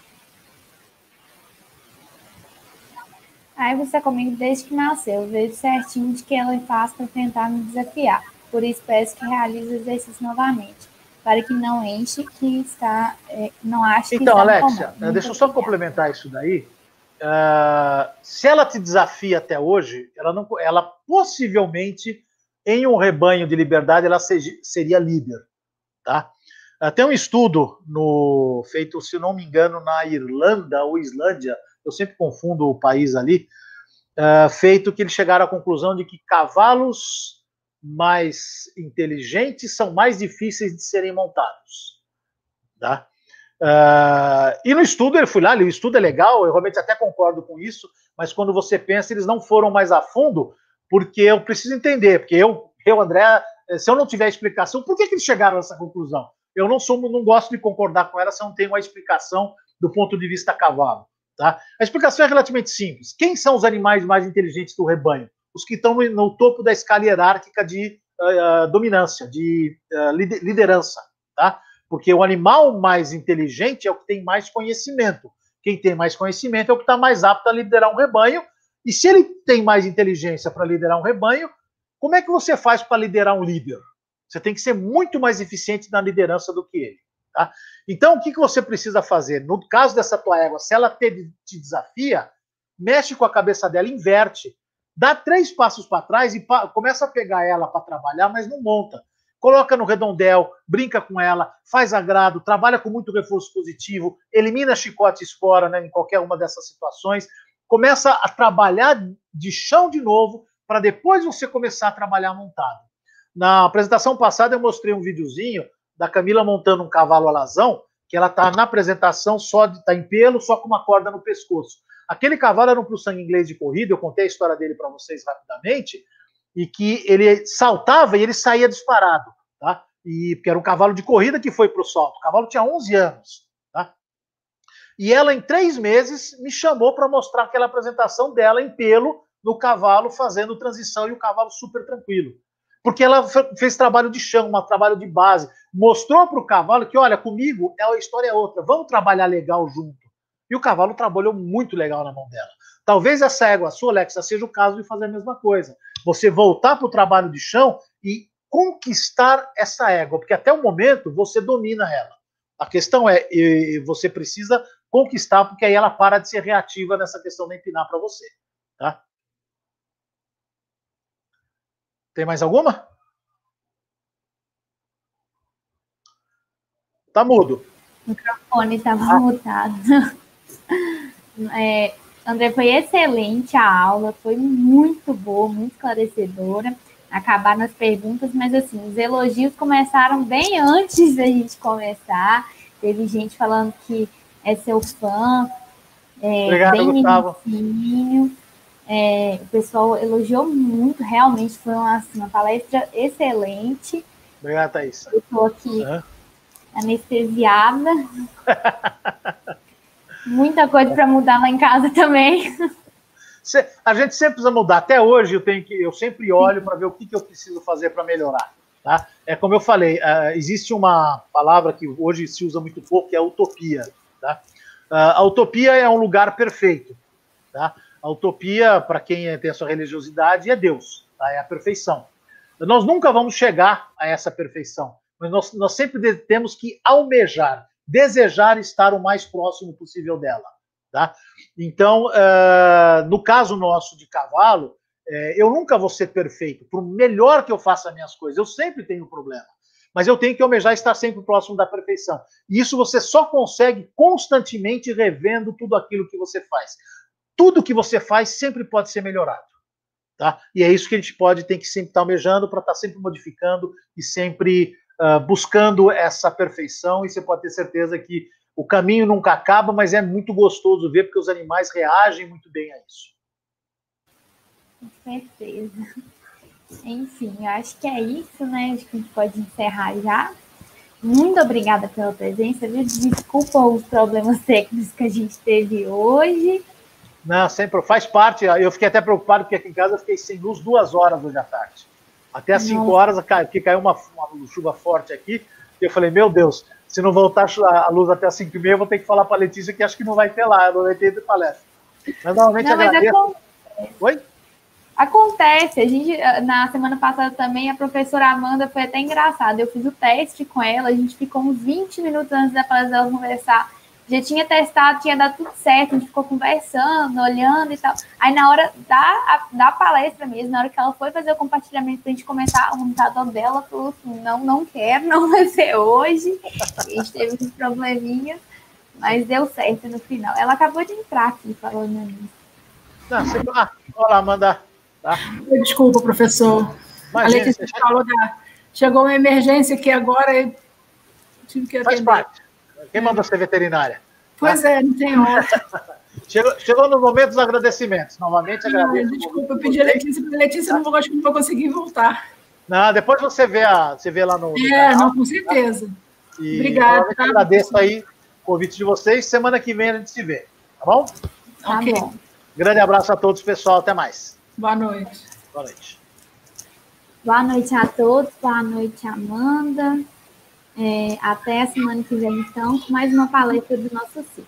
Aí você comigo desde que nasceu, vejo certinho de que ela faz para tentar me desafiar. Por isso peço que realize o exercício novamente, para que não enche, que está, não ache que então, está Alexia, deixa eu só complementar isso daí. Se ela te desafia até hoje, ela possivelmente, em um rebanho de liberdade, ela seria líder. Tá? Tem um estudo feito, se não me engano, na Irlanda ou Islândia, eu sempre confundo o país ali, feito que eles chegaram à conclusão de que cavalos mais inteligentes são mais difíceis de serem montados. Tá? E no estudo, ele foi lá, o estudo é legal, eu realmente até concordo com isso, mas quando você pensa, eles não foram mais a fundo, porque eu preciso entender, porque eu André, se eu não tiver explicação, por que eles chegaram a essa conclusão? Eu não gosto de concordar com ela se eu não tenho uma explicação do ponto de vista cavalo. Tá? A explicação é relativamente simples. Quem são os animais mais inteligentes do rebanho? Os que estão no topo da escala hierárquica de dominância, de liderança. Tá? Porque o animal mais inteligente é o que tem mais conhecimento. Quem tem mais conhecimento é o que está mais apto a liderar um rebanho. E se ele tem mais inteligência para liderar um rebanho, como é que você faz para liderar um líder? Você tem que ser muito mais eficiente na liderança do que ele. Tá? Então, o que você precisa fazer? No caso dessa tua égua, se ela te desafia, mexe com a cabeça dela, inverte. Dá 3 passos para trás e começa a pegar ela para trabalhar, mas não monta. Coloca no redondel, brinca com ela, faz agrado, trabalha com muito reforço positivo, elimina chicote e espora, né, em qualquer uma dessas situações. Começa a trabalhar de chão de novo, para depois você começar a trabalhar montado. Na apresentação passada eu mostrei um videozinho da Camila montando um cavalo alazão, que ela está na apresentação está em pelo, só com uma corda no pescoço. Aquele cavalo era um pro-sangue inglês de corrida, eu contei a história dele para vocês rapidamente, e que ele saltava e ele saía disparado, tá? Porque era um cavalo de corrida que foi para o salto. O cavalo tinha 11 anos, tá? E ela, em 3 meses, me chamou para mostrar aquela apresentação dela em pelo, no cavalo, fazendo transição, e o cavalo super tranquilo. Porque ela fez trabalho de chão, um trabalho de base, mostrou para o cavalo que, olha, comigo a história é outra, vamos trabalhar legal junto. E o cavalo trabalhou muito legal na mão dela. Talvez essa égua sua, Alexa, seja o caso de fazer a mesma coisa. Você voltar para o trabalho de chão e conquistar essa égua, porque até o momento você domina ela. A questão é, você precisa conquistar, porque aí ela para de ser reativa nessa questão de empinar para você. Tá? Tem mais alguma? Tá mudo. O microfone estava mutado. André, foi excelente a aula, foi muito boa, muito esclarecedora. acabar nas perguntas, mas assim, os elogios começaram bem antes da gente começar. Teve gente falando que é seu fã, Obrigado, bem Gustavo. inicinho. O pessoal elogiou muito, realmente foi uma palestra excelente. Obrigado, Thaís. Eu estou aqui anestesiada. Muita coisa para mudar lá em casa também. A gente sempre precisa mudar. Até hoje eu sempre olho para ver o que eu preciso fazer para melhorar. Tá? É como eu falei, existe uma palavra que hoje se usa muito pouco, que é a utopia. Tá? A utopia é um lugar perfeito. Tá? A utopia, para quem tem a sua religiosidade, é Deus, tá? É a perfeição. Nós nunca vamos chegar a essa perfeição, mas nós sempre temos que almejar, desejar estar o mais próximo possível dela. Tá? Então, no caso nosso de cavalo, eu nunca vou ser perfeito. Por melhor que eu faça as minhas coisas, eu sempre tenho problema. Mas eu tenho que almejar estar sempre próximo da perfeição. E isso você só consegue constantemente revendo tudo aquilo que você faz. Tudo que você faz sempre pode ser melhorado. Tá? E é isso que a gente tem que sempre estar almejando para estar sempre modificando e sempre buscando essa perfeição. E você pode ter certeza que o caminho nunca acaba, mas é muito gostoso ver, porque os animais reagem muito bem a isso. Com certeza. Enfim, eu acho que é isso, né? Acho que a gente pode encerrar já. Muito obrigada pela presença, viu? Desculpa os problemas técnicos que a gente teve hoje. Não, sempre faz parte. Eu fiquei até preocupado, porque aqui em casa eu fiquei sem luz 2 horas hoje à tarde. Até às 5 horas, que caiu uma chuva forte aqui. E eu falei, meu Deus, se não voltar a luz até as 5h30, eu vou ter que falar para a Letícia que acho que não vai ter lá, não vai ter de palestra. Mas normalmente agradeço. Oi? Acontece. A gente, na semana passada também, a professora Amanda foi até engraçada. Eu fiz o teste com ela, a gente ficou uns 20 minutos antes da palestra dela conversar. Já tinha testado, tinha dado tudo certo, a gente ficou conversando, olhando e tal. Aí na hora da palestra mesmo, na hora que ela foi fazer o compartilhamento pra gente começar, o computador dela falou assim, não quero, não vai ser hoje. A gente teve um probleminha, mas deu certo no final. Ela acabou de entrar aqui falando nisso. Olá, Amanda. Tá? Desculpa, professor. Imagina, a Letícia falou chegou uma emergência aqui agora e tive que atender. Faz parte. Quem mandou ser veterinária? Pois é, não tem outra. Chegou no momento dos agradecimentos. Novamente agradeço. Desculpa, eu pedi a Letícia, tá? Acho que não vou conseguir voltar. Não, depois você vê lá no canal, não, com certeza. Tá? E obrigada. Agradeço aí o convite de vocês. Semana que vem a gente se vê. Tá bom? Ok. Tá bom. Grande abraço a todos, pessoal. Até mais. Boa noite. Boa noite. Boa noite a todos. Boa noite, Amanda. Até a semana que vem, então, com mais uma palestra do nosso ciclo.